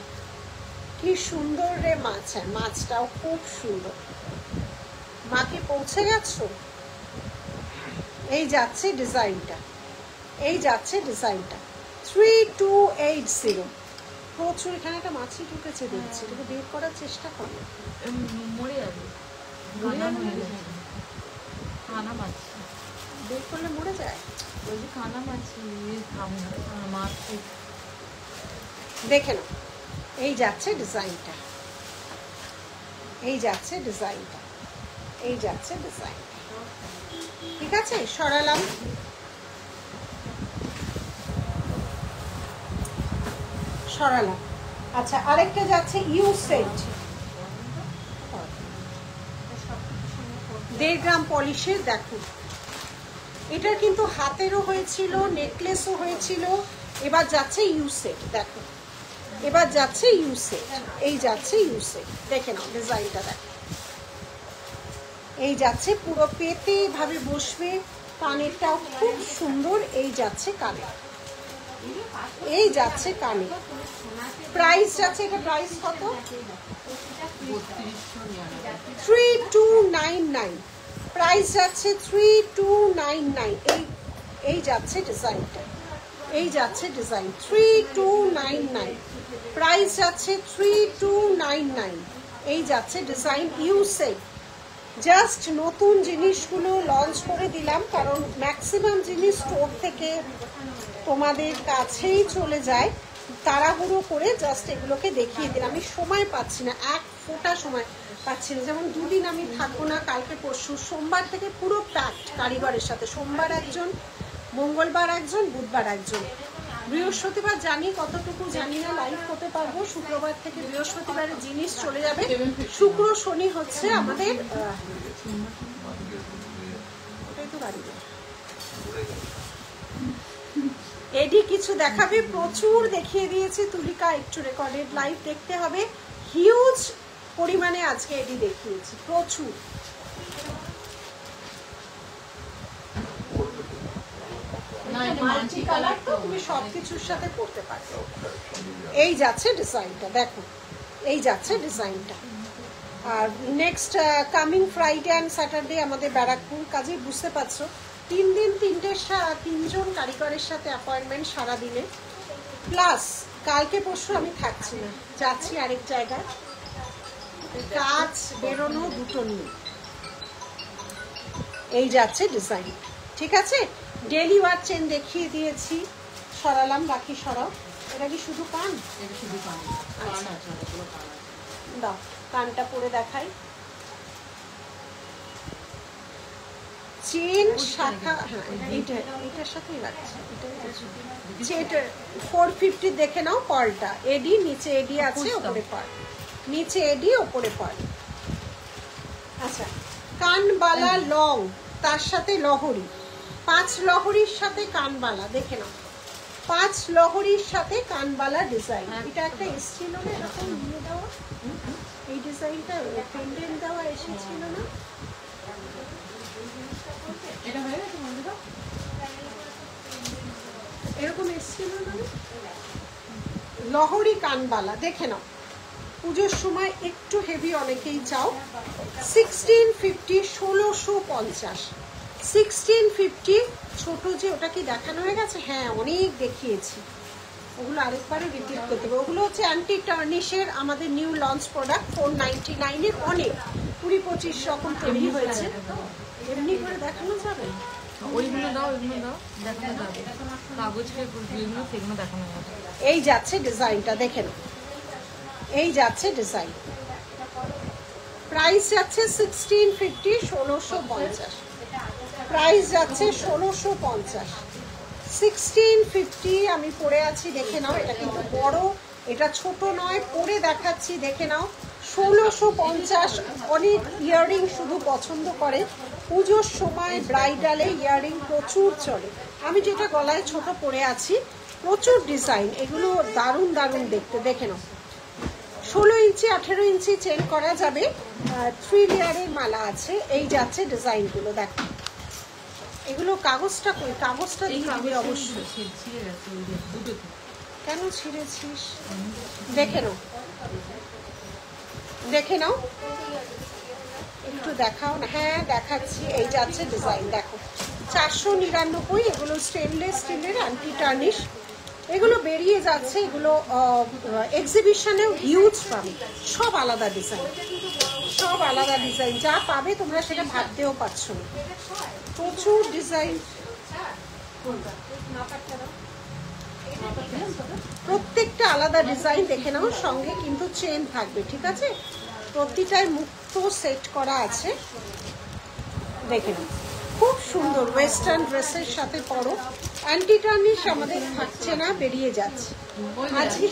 কি সুন্দর রে মাছ মাছটাও খুব সুন্দর মাকে পৌঁছে গেছো এই যাচ্ছে ডিজাইনটা 3280 প্রচুর এখানে একটা মাছি ঢুকেছে দেখছি এটাকে বের করার চেষ্টা করো মরে যাবে কানা মাছ বের করলে মরে যায় বলছি কানা মাছ মাছ দেখে নাও এই যাচ্ছে ডিজাইনটা ঠিক আছে সরালাম আচ্ছা আরেকটা যাচ্ছে ইউ সেট 1.5 গ্রাম পলিশের দেখো এটার কিন্তু হাতেরও হয়েছিল নেকলেসও হয়েছিল এবার যাচ্ছে ইউ সেট দেখো এবার যাচ্ছে ইউ সেট এই যাচ্ছে ইউ সেট দেখে নাও ডিজাইনটা দেখো এই যাচ্ছে পুরো পেতে ভাবে বসবে কানেরটাও খুব সুন্দর এই যাচ্ছে কানে প্রাইস যাচ্ছে এটা প্রাইস কত 3299 প্রাইস যাচ্ছে 3299 এই যাচ্ছে ডিজাইনটা 3299 প্রাইস যাচ্ছে 3299 এই যাচ্ছে ডিজাইন ইউ সেট জাস্ট নতুন জিনিসগুলো লঞ্চ করে দিলাম কারণ ম্যাক্সিমাম জিনিস স্টোর থেকে তোমাদের কাছেই চলে যায় তাড়াহুড়ো করে জাস্ট এগুলোকে দেখিয়ে দিলাম আমি সময় পাচ্ছি না এক ফোঁটা সময় পাচ্ছি না যেমন দুদিন আমি থাকবো না কালকে পরশু সোমবার থেকে পুরো প্যাকড কারিগরের সাথে সোমবার একজন মঙ্গলবার একজন বুধবার একজন বৃহস্পতিবার জানি কতটুকু জানি না লাইভ করতে পারবো শুক্রবার থেকে বৃহস্পতিবারের জিনিস চলে যাবে শুক্র শনি হচ্ছে আমাদের এডি কিছু দেখাবে প্রচুর দেখিয়ে দিয়েছি তুলিকা একটু রেকর্ডেড লাইভ দেখতে হবে হিউজ পরিমাণে আজকে এডি দেখিয়েছি প্রচুর মাল্টি কালার তো তুমি সবকিছুর সাথে করতে পারবে এই যাচ্ছে ডিজাইনটা দেখো এই যাচ্ছে ডিজাইনটা আর next coming Friday and Saturday আমাদের ব্যারাকপুর কাজে বুঝতে পারছো 3 দিন 3জন কারিগরের সাথে অ্যাপয়েন্টমেন্ট সারাদিনে প্লাস কালকে পরশু আমি থাকছি না যাচ্ছি আরেক জায়গায় কাজ বেরোনো দুটো নিয়ে এই যাচ্ছে ডিজাইন ঠিক আছে ডেলি ওয়ার চেন দেখিয়ে দিয়েছি সরালাম বাকি সরাও এটা কি শুধু কান দাও কানটা পরে দেখাই চেন শাখা হ্যাঁ এটার সাথেই রাখছি এটা 450 দেখে নাও পার্লটা এডি নিচে এডি আছে উপরে পার্ল নিচে এডি উপরে পার্ল আচ্ছা কানবালা লং তার সাথে লহরি 5 লহরির সাথে কানবালা দেখে নাও 5 লহরির সাথে কানবালা ডিজাইন এটা একটা এসেছিল না এরকম নিয়ে দেওয়া এই ডিজাইনটা পেন্ডেন্ট দেওয়া এসেছিল না এটা হয়ে গেছে বন্ধুরা এরকম এসেছিল না লহরি কানবালা দেখে নাও পুজোর সময় একটু হেভি অনেকেই চাও 1650 1650 1650 ছোট যে ওটা কি দেখানো হয়ে গেছে হ্যাঁ অনেক দেখিয়েছি ওগুলো আরেকবারে রিপিট করতে হবে ওগুলো হচ্ছে অ্যান্টি টার্নিশের আমাদের নিউ লঞ্চ প্রোডাক্ট 499 এর অনেক 20-25 রকম তৈরি হয়েছে এমনি করে দেখানো যাবে ওইগুলো দাও দেখানো যাবে কাগজকে যেগুলো সেগুলো দেখানো যাবে এই যাচ্ছে ডিজাইনটা দেখে নাও এই যাচ্ছে ডিজাইন প্রাইস যাচ্ছে 1650 1650 প্রাইস যাচ্ছে 1650 1650 আমি পরে আছি দেখে নাও এটা কিন্তু বড় এটা ছোট নয় পরে দেখাচ্ছি দেখে নাও 1650 অনেক ইয়াররিং শুধু পছন্দ করে পুজোর সময় ব্রাইডালে ইয়াররিং প্রচুর চলে আমি যেটা গলায় ছোট পরে আছি প্রচুর ডিজাইন এগুলো দারুণ দারুণ দেখতে দেখে নাও 16 ইঞ্চি 18 ইঞ্চি চেন করা যাবে। 3 লেয়ারের মালা আছে। এই যাচ্ছে ডিজাইনগুলো, দেখো এগুলো কাগজটা কই, কাগজটা দিয়ে দিবি অবশ্যই। কেন ছিঁড়েছিস? দেখে নাও, দেখে নাও, একটু দেখাও না। হ্যাঁ দেখাচ্ছি। এই যাচ্ছে ডিজাইন, দেখো 499। এগুলো স্টেনলেস স্টিলের অ্যান্টি টার্নিশ। এগুলো বেরিয়ে যাচ্ছে, এগুলো এক্সিবিশনেও হিউজ পাবে। সব আলাদা ডিজাইন, সব আলাদা ডিজাইন। যা পাবে তোমরা সেটা ভাবতেও পারছো না, প্রচুর ডিজাইন। প্রত্যেকটা আলাদা ডিজাইন দেখে নাও, সঙ্গে কিন্তু চেন থাকবে, ঠিক আছে? প্রতিটাই মুক্ত সেট করা আছে, দেখে নাও। খুব সুন্দর ওয়েস্টার্ন ড্রেসের সাথে পরো। অ্যান্টি টার্নিশ আমাদের থাকছে না, বেরিয়ে যাচ্ছে। আজকে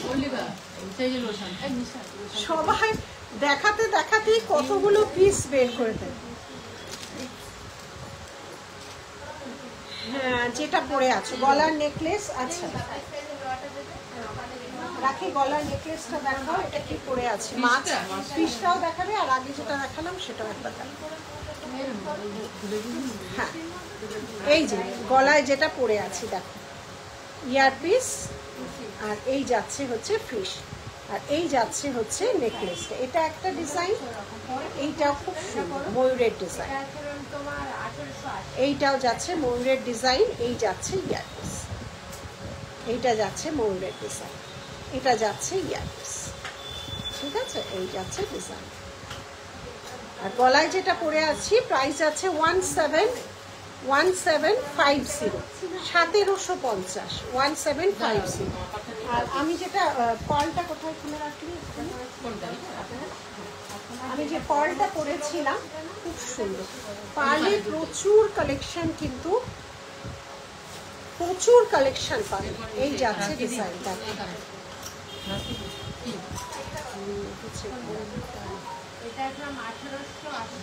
সবাই দেখাতে দেখাতেই কতগুলো পিস বের করে দেয়। হ্যাঁ, যেটা পরে আছো গলার নেকলেস। আচ্ছা রাখি, গলার নেকলেসটা দেখাও, এটা কি পরে আছে? মাছ পিসটাও দেখাবে, আর আগে যেটা দেখালাম সেটাও একবার দেখাবে। হ্যাঁ, এই যে গলায় যেটা পরে আছে দেখো, ইয়ার পিস। আর এই যাচ্ছে হচ্ছে ফিশ, আর এই যাচ্ছে হচ্ছে নেকলেসটা। এটা একটা ডিজাইন, এইটাও খুব সুন্দর ময়ূরের ডিজাইন। এইটাও যাচ্ছে ময়ূরের ডিজাইন। এই যাচ্ছে ইয়ার পিস, এইটা যাচ্ছে ময়ূরের ডিজাইন, এটা যাচ্ছে ইয়ার পিস, ঠিক আছে? এই যাচ্ছে ডিজাইন। আর গলায় যেটা পরে আছি প্রাইস আছে 1750, 1750। আর আমি যেটা পার্লটা কোথায় খুলে রাখলি, আমি যে পার্লটা পরেছিলাম খুব সুন্দর। পার্লের প্রচুর কালেকশন, কিন্তু প্রচুর কালেকশন পাবেন। এই যাচ্ছে ডিজাইনটা,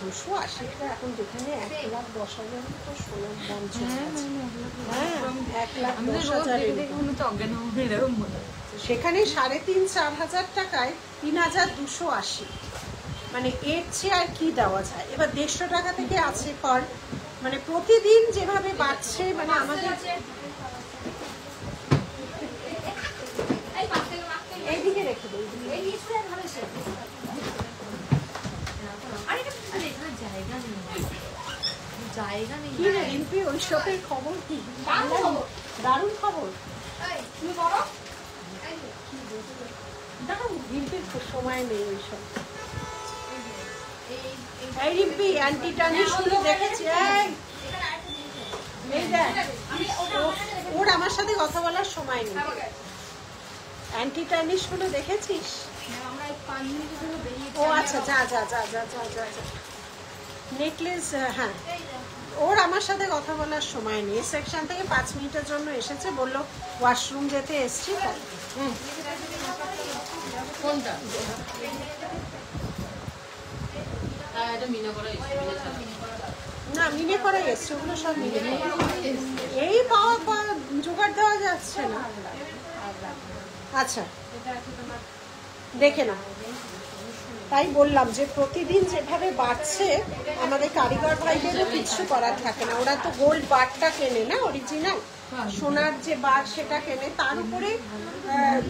280 এখন যেখানে 1,10,000 তো সোনার দাম চলে গেছে। হ্যাঁ, 1,10,000 সেখানে 3,500-4,000 টাকায় 3,280। মানে এর চেয়ে আর কি দেওয়া যায়? এবার 150 টাকা থেকে আছে পার, মানে প্রতিদিন যেভাবে বাড়ছে, মানে আমাদের এইদিকে রেখে দেয়। জায়গা নেই কি রে রিম্পি, ওই শপের খবর কি? দারুণ খবর। দারুণ, রিম্পির সময় নেই ওইসব। এই রিম্পি, অ্যান্টি টার্নিশ গুলো দেখেছি? এই দেখ, ওর আমার সাথে কথা বলার সময় নেই। অ্যান্টি টার্নিশ গুলো দেখেছিস? ও আচ্ছা, যা যা যা যা যা যা যা। নেকলেস, হ্যাঁ, ওর আমার সাথে কথা বলার সময় নেই। সেকশন থেকে 5 মিনিটের জন্য এসেছে, বললো ওয়াশরুম যেতে এসছি তাই। কোনটা? না, মিনে করা এসছে, ওগুলো সব মিনে করা। এই পাওয়া জোগাড় দেওয়া যাচ্ছে না। আচ্ছা দেখে না, তাই বললাম যে প্রতিদিন যেভাবে বাড়ছে, আমাদের কারিগর ভাইদেরও কিছু করার থাকে না। ওরা তো গোল্ড বারটা কেনে না, অরিজিনাল সোনার যে বার সেটা কেনে, তার উপরে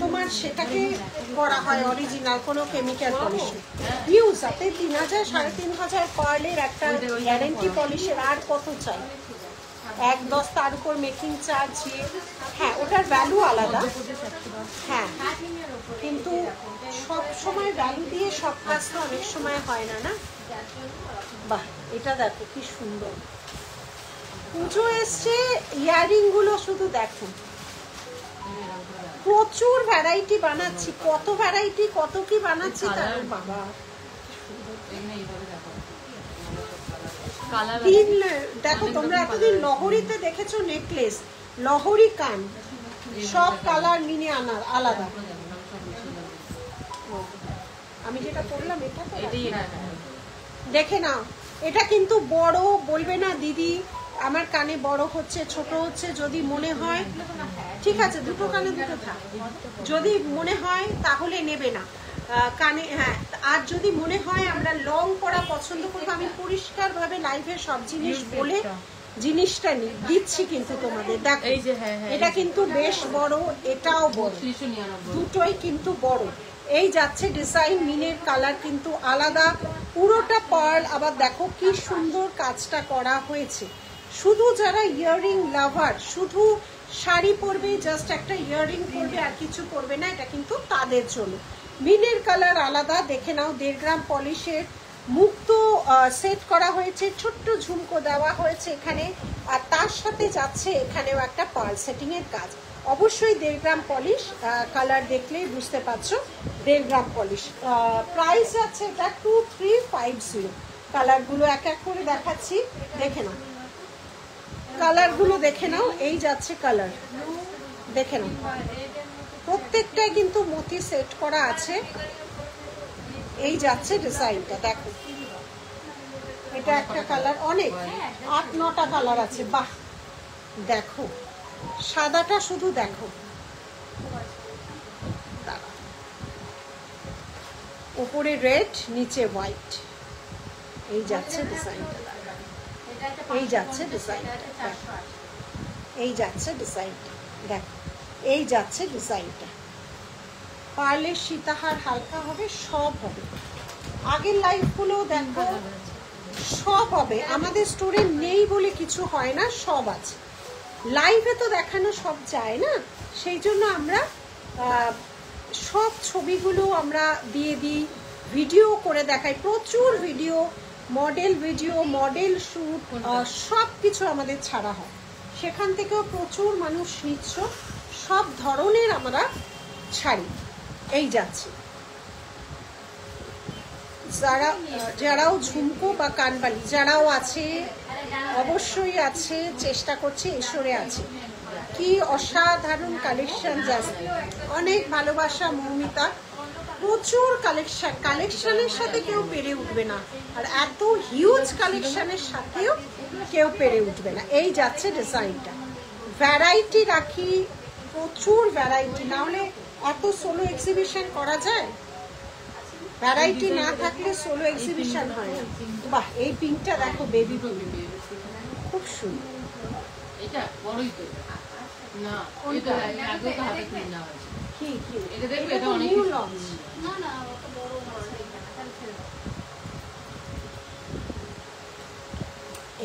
তোমার সেটাকে করা হয় অরিজিনাল, কোনো কেমিক্যাল পলিশ ইউজ। আপনি 3,000 3,500 পার্লের একটা গ্যারেন্টি পলিশের আর কত চাই? 1-10 তার উপর মেকিং চার্জ। হ্যাঁ, ওটার ভ্যালু আলাদা। হ্যাঁ, কিন্তু সব সময় ভ্যালু দিয়ে সব কাজ তো অনেক সময় হয় না, না? বাহ, এটা দেখো কি সুন্দর। পুজো এসছে, ইয়ারিং গুলো শুধু দেখো, প্রচুর ভ্যারাইটি বানাচ্ছি। কত ভ্যারাইটি, কত কি বানাচ্ছি তার বাবা। দেখো, তোমরা এতদিন লহরিতে দেখেছো নেকলেস, লহরি কান, সব কালার মিনে আনার আলাদা। আমি যেটা করলাম এটা তো দেখে নাও। এটা কিন্তু বড় বলবে না দিদি আমার কানে বড় হচ্ছে ছোট হচ্ছে, যদি মনে হয় ঠিক আছে দুটো কানে দুটো থাক, যদি মনে হয় তাহলে নেবে না। কানে, হ্যাঁ। আর যদি মনে হয় আমরা লং পরা পছন্দ করবো, আমি পরিষ্কারভাবে লাইভে সব জিনিস বলে জিনিসটা দিচ্ছি কিন্তু তোমাদের। দেখো এই যে হ্যাঁ এটা কিন্তু বেশ বড়, এটাও বড়, দুটোই কিন্তু বড়। এই যাচ্ছে ডিজাইন, মিনের কালার কিন্তু আলাদা, পুরোটা পার্ল। আবার দেখো কি সুন্দর কাজটা করা হয়েছে। শুধু যারা ইয়াররিং লাভার, শুধু শাড়ি পরবে, জাস্ট একটা ইয়াররিং পরবে আর কিছু পরবে না, এটা কিন্তু তাদের জন্য। মিনের কালার আলাদা, দেখে নাও। 1.5 গ্রাম পলিশের মুক্ত সেট করা হয়েছে, ছোট্ট ঝুমকো দেওয়া হয়েছে এখানে, আর তার সাথে যাচ্ছে এখানেও একটা পার্ল সেটিং এর কাজ। অবশ্যই 1.5 গ্রাম পলিশ, কালার দেখলেই বুঝতে পারছো 1.5 গ্রাম পলিশ। প্রাইস যাচ্ছে এটা 2350। কালারগুলো এক এক করে দেখাচ্ছি, দেখে নাও কালারগুলো, দেখে নাও। এই যাচ্ছে কালার, দেখে নাও প্রত্যেকটাই কিন্তু মতি সেট করা আছে। এই যাচ্ছে ডিজাইনটা, দেখো এটা একটা কালার, অনেক 8-9টা কালার আছে। বাহ, দেখো সাদাটা শুধু দেখো, উপরে রেড, নিচে হোয়াইট। এই যাচ্ছে ডিজাইনটা, এই যাচ্ছে ডিজাইনটা, এই যাচ্ছে ডিজাইনটা, দেখো এই যাচ্ছে ডিজাইনটা। পার্লের সীতাহার হালকা হবে, সব হবে। আগের লাইফগুলো দেখো, সব হবে। আমাদের স্টোরে নেই বলে কিছু হয় না, সব আছে। লাইভে তো দেখানো সব যায় না, সেই জন্য আমরা সব ছবিগুলো আমরা দিয়ে দিই, ভিডিও করে দেখাই, প্রচুর ভিডিও, মডেল শ্যুট, সব কিছু আমাদের ছাড়া হয়। সেখান থেকেও প্রচুর মানুষ নিচ্ছ, সব ধরনের আমরা ছাড়ি। এই যাচ্ছে, যারাও ঝুমকো বা কানবালি যারাও আছে, অবশ্যই আছে, চেষ্টা করছে, এসরে আছে। কি অসাধারণ কালেকশন, জাস্ট অনেক ভালোবাসা মৌমিতা, প্রচুর কালেকশন। কালেকশনের সাথে কেউ পেরে উঠবে না, আর এত হিউজ কালেকশনের সাথেও কেউ পেরে উঠবে না। এই যাচ্ছে ডিজাইনটা, ভ্যারাইটি রাখি, প্রচুর ভ্যারাইটি, না হলে এত সোলো এক্সিবিশন করা যায়? ভ্যারাইটি না থাকলে সোলো এক্সিবিশন হয় না। বাহ, এই পিঙ্কটা দেখো, বেবি পিঙ্ক, খুব সুন্দর। এটা বড়ই তো না, এটা আগে তো হাতে কিনে নেওয়া হয়েছে। কি এটা দেখো, এটা অনেক নিউ লঞ্চ। না না, অত বড় বড়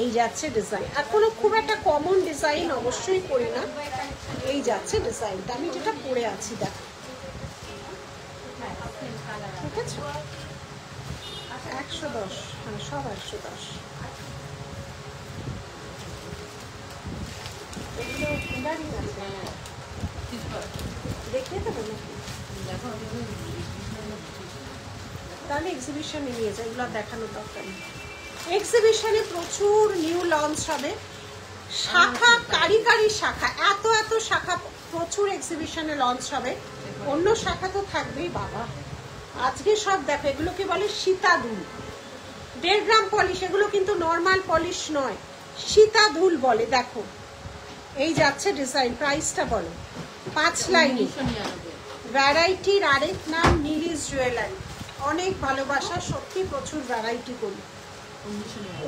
এই যাচ্ছে ডিজাইন, আর কোনো খুব একটা কমন ডিজাইন অবশ্যই করি না। এই যাচ্ছে ডিজাইনটা, আমি যেটা পরে আছি দেখো, ঠিক আছে? 110, হ্যাঁ সব 110। এগুলো ফুলারি আছে, দেখিয়ে দেবো নাকি? তাহলে এক্সিবিশনে নিয়ে যায়, এগুলো দেখানোর দরকার নেই। এক্সিবিশনে প্রচুর নিউ লঞ্চ হবে, শাখা, কারি শাখা, এত শাখা প্রচুর এক্সিবিশনে লঞ্চ হবে। অন্য শাখা তো থাকবেই বাবা। আজকে সব দেখো, এগুলোকে বলে সীতাদুল, 1.5 গ্রাম পলিশ। এগুলো কিন্তু নর্মাল পলিশ নয়, সীতাদুল বলে। দেখো এই যাচ্ছে ডিজাইন, প্রাইসটা বলো। 5 লাইন। ভ্যারাইটির আরেক নাম নিরিজ জুয়েলারি, অনেক ভালোবাসা, সত্যি প্রচুর ভ্যারাইটি করি।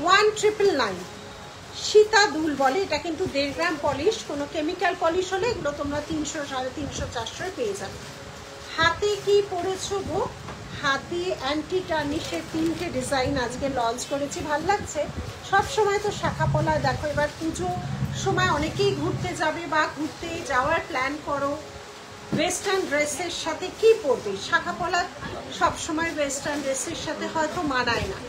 1999 সীতাদুল বলে। এটা কিন্তু 1.5 গ্রাম পলিশ, কোনো কেমিক্যাল পলিশ হলে এগুলো তোমরা 300, 350, 400 পেয়ে যাবে। হাতে কি পরেছো গো? হাতে অ্যান্টি টার্নিশের 3টে ডিজাইন আজকে লঞ্চ করেছি, ভাল লাগছে। সব সময় তো শাখা পলায় দেখো, এবার পুজো সময় অনেকেই ঘুরতে যাবে বা ঘুরতে যাওয়ার প্ল্যান করো, ওয়েস্টার্ন ড্রেসের সাথে কি পরবে? শাখা পলা সবসময় ওয়েস্টার্ন ড্রেসের সাথে হয়তো মানায় না।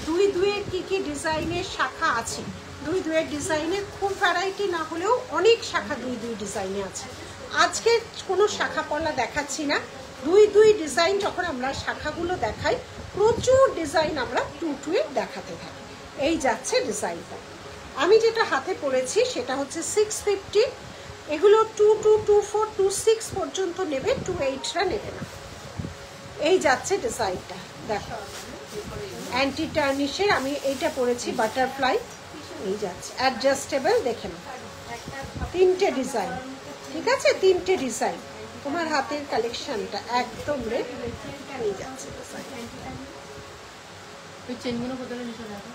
2-2 কি ডিজাইনের শাখা আছে, 2-2 ডিজাইনের খুব ভ্যারাইটি না হলেও অনেক শাখা 2-2 ডিজাইনে আছে। আজকে কোনো শাখা পলা দেখাচ্ছি না, 2-2 ডিজাইন যখন আমরা শাখাগুলো দেখাই, প্রচুর ডিজাইন আমরা 2-2 দেখাতে থাকি। এই যাচ্ছে ডিজাইনটা। আমি যেটা হাতে পরেছি সেটা হচ্ছে 650। এগুলো 22, 24, 26 পর্যন্ত নেবে, 28টা নেবে না। এই যাচ্ছে ডিজাইনটা, দেখো অ্যান্টি টার্নিশের। আমি এইটা পরেছি বাটারফ্লাই। এই যাচ্ছে অ্যাডজাস্টেবল, দেখে নাও 3টে ডিজাইন, ঠিক আছে? 3টে ডিজাইন। তোমার হাতের কালেকশনটা একদম রে হয়ে যাচ্ছে। ওই চেনগুলো কোথায় নিচে দেখো।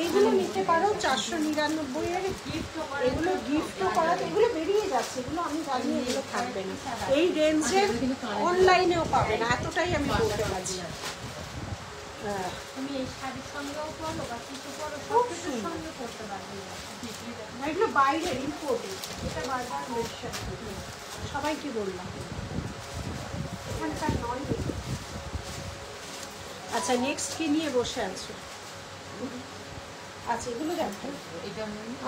এইগুলো নিতে পারো 499 এর। এগুলো গিফটও করা, এগুলো বেরিয়ে যাচ্ছে, এগুলো আমি জানি এগুলো থাকবে না এই রেঞ্জের, অনলাইনেও পাবে না, এতটাই আমি বলতে পারছি। তুমি এই শাড়ির সঙ্গেও পরো বা কিছু পরো, সব কিছুর সঙ্গে পরতে পারবে। এগুলো বাইরের ইম্পোর্টেড, এটা বারবার মেনশন করি, সবাইকে বললাম এখানকার নয়। আচ্ছা নেক্সট কি নিয়ে বসে আছো? আচ্ছা এগুলো দেখো,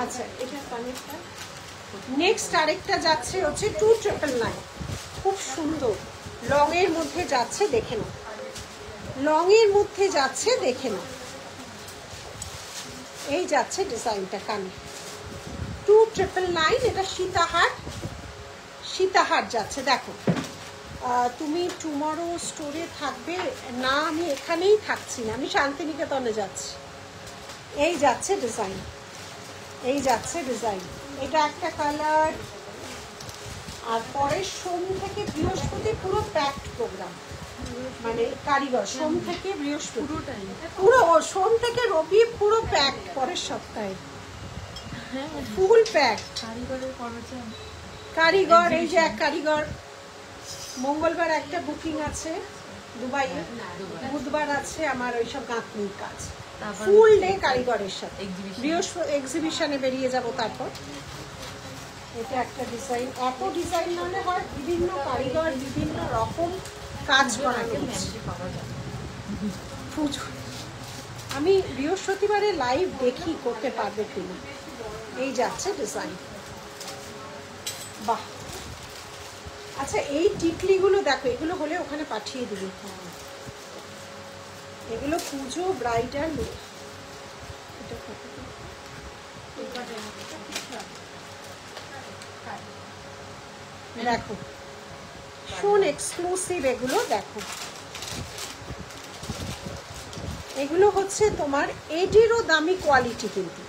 আচ্ছা এটা কানেরটা। নেক্সট আরেকটা যাচ্ছে হচ্ছে 2999, খুব সুন্দর লং এর মধ্যে যাচ্ছে, দেখে নাও, লং এর মধ্যে যাচ্ছে, দেখে নাও। এই যাচ্ছে ডিজাইনটা কানে, 2999, এটা সীতাহার, সীতাহার যাচ্ছে। দেখো তুমি টুমরো স্টোরে থাকবে না, আমি এখানেই থাকছি না, আমি শান্তিনিকেতনে যাচ্ছি। এই যাচ্ছে ডিজাইন, এই যাচ্ছে ডিজাইন, এটা একটা কালার। আর পরে সোম থেকে বৃহস্পতি পুরো প্যাকড প্রোগ্রাম, মানে কারিগর সোম থেকে বৃহস্পতি পুরো, সোম থেকে রবি পুরো প্যাকড, পরের সপ্তাহে ফুল প্যাকড। কারিগরের কর্মচারী, কারিগর এই যে এক কারিগর, মঙ্গলবার একটা বুকিং আছে দুবাইয়ে, বুধবার আছে আমার ওইসব গাঁথনির কাজ, ফুল ডে কারিগরের সাথে বৃহস্পতি এক্সিবিশনে বেরিয়ে যাব। তারপর এটা একটা ডিজাইন, এত ডিজাইন মানে হয়, বিভিন্ন কারিগর বিভিন্ন রকম কাজ করা পুজো। আমি বৃহস্পতিবারে লাইভ দেখি করতে পারবে কিনা। এই যাচ্ছে ডিজাইন, বাহ। আচ্ছা এই টিকলিগুলো দেখো, এগুলো হলে ওখানে পাঠিয়ে দিবি, এগুলো পুজো ব্রাইডাল। দেখো শোন এক্সক্লুসিভ, এগুলো দেখো, এগুলো হচ্ছে তোমার এটিরও দামি কোয়ালিটি, কিন্তু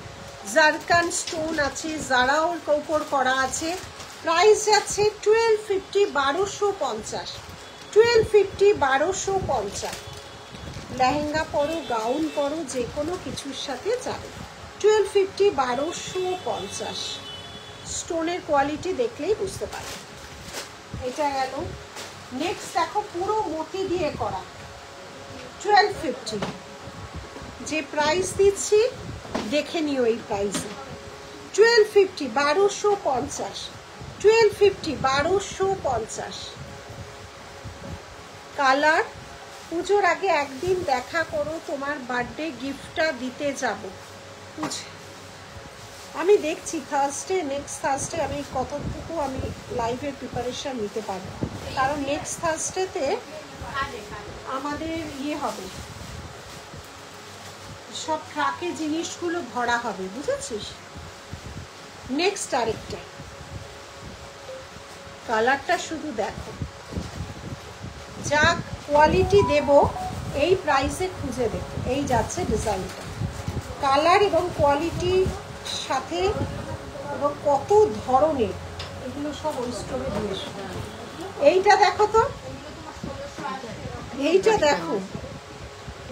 জারকান স্টোন আছে, জারাওর কৌপর করা আছে। প্রাইস যাচ্ছে 1250, 1250, 1250, 1250। লেহেঙ্গা পরো, গাউন পরো, যে কোনো কিছুর সাথে যাবে। 1250, 1250। স্টোনের কোয়ালিটি দেখলেই বুঝতে পারবে। এটা গেল। নেক্সট দেখো পুরো মতি দিয়ে করা, 1250। যে প্রাইস দিচ্ছি দেখে নিও, এই প্রাইসে 1250, 1250, 1250, 1250। কালার। পুজোর আগে একদিন দেখা করো, তোমার বার্থডে গিফটটা দিতে যাব। আমি দেখছি থার্সডে, নেক্সট থার্সডে আমি কতটুকু আমি লাইভের প্রিপারেশন নিতে পারবো, কারণ নেক্সট থার্সডেতে আমাদের ইয়ে হবে, সব ট্রাকে জিনিসগুলো ভরা হবে, বুঝেছিস। নেক্সট আরেকটা কালারটা শুধু দেখো, যা কোয়ালিটি দেব এই প্রাইসে খুঁজে দেখো। এই যাচ্ছে ডিজাইনটা, কালার এবং কোয়ালিটি সাথে, এবং কত ধরনের, এগুলো সব ওই স্টোরে দিয়েছে। এইটা দেখো তো, এইটা দেখো,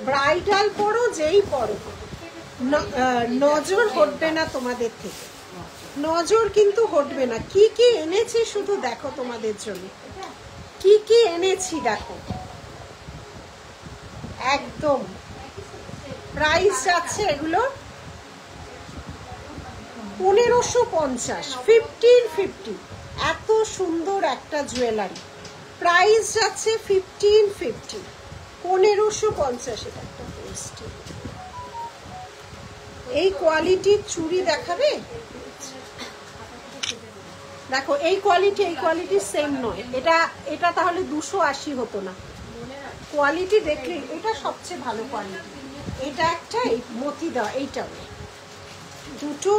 ব্রাইডাল পরো যেই পরো, নজর হটবে না তোমাদের থেকে, নজর কিন্তু হটবে না। কি কি এনেছি শুধু দেখো তোমাদের জন্য, কি কি এনেছি দেখো। একদম প্রাইস যাচ্ছে এগুলো 1550, 1550। এত সুন্দর একটা জুয়েলারি, প্রাইস যাচ্ছে 1550, 1550। এটা একটা পেস্টি, এই কোয়ালিটির চুড়ি দেখাবে, দেখো এই কোয়ালিটি, এই কোয়ালিটি সেম নয়, এটা এটা তাহলে 280 হতো না। কোয়ালিটি দেখলে এটা সবচেয়ে ভালো কোয়ালিটি। এটা একটা মতি দেওয়া, এইটাও দুটো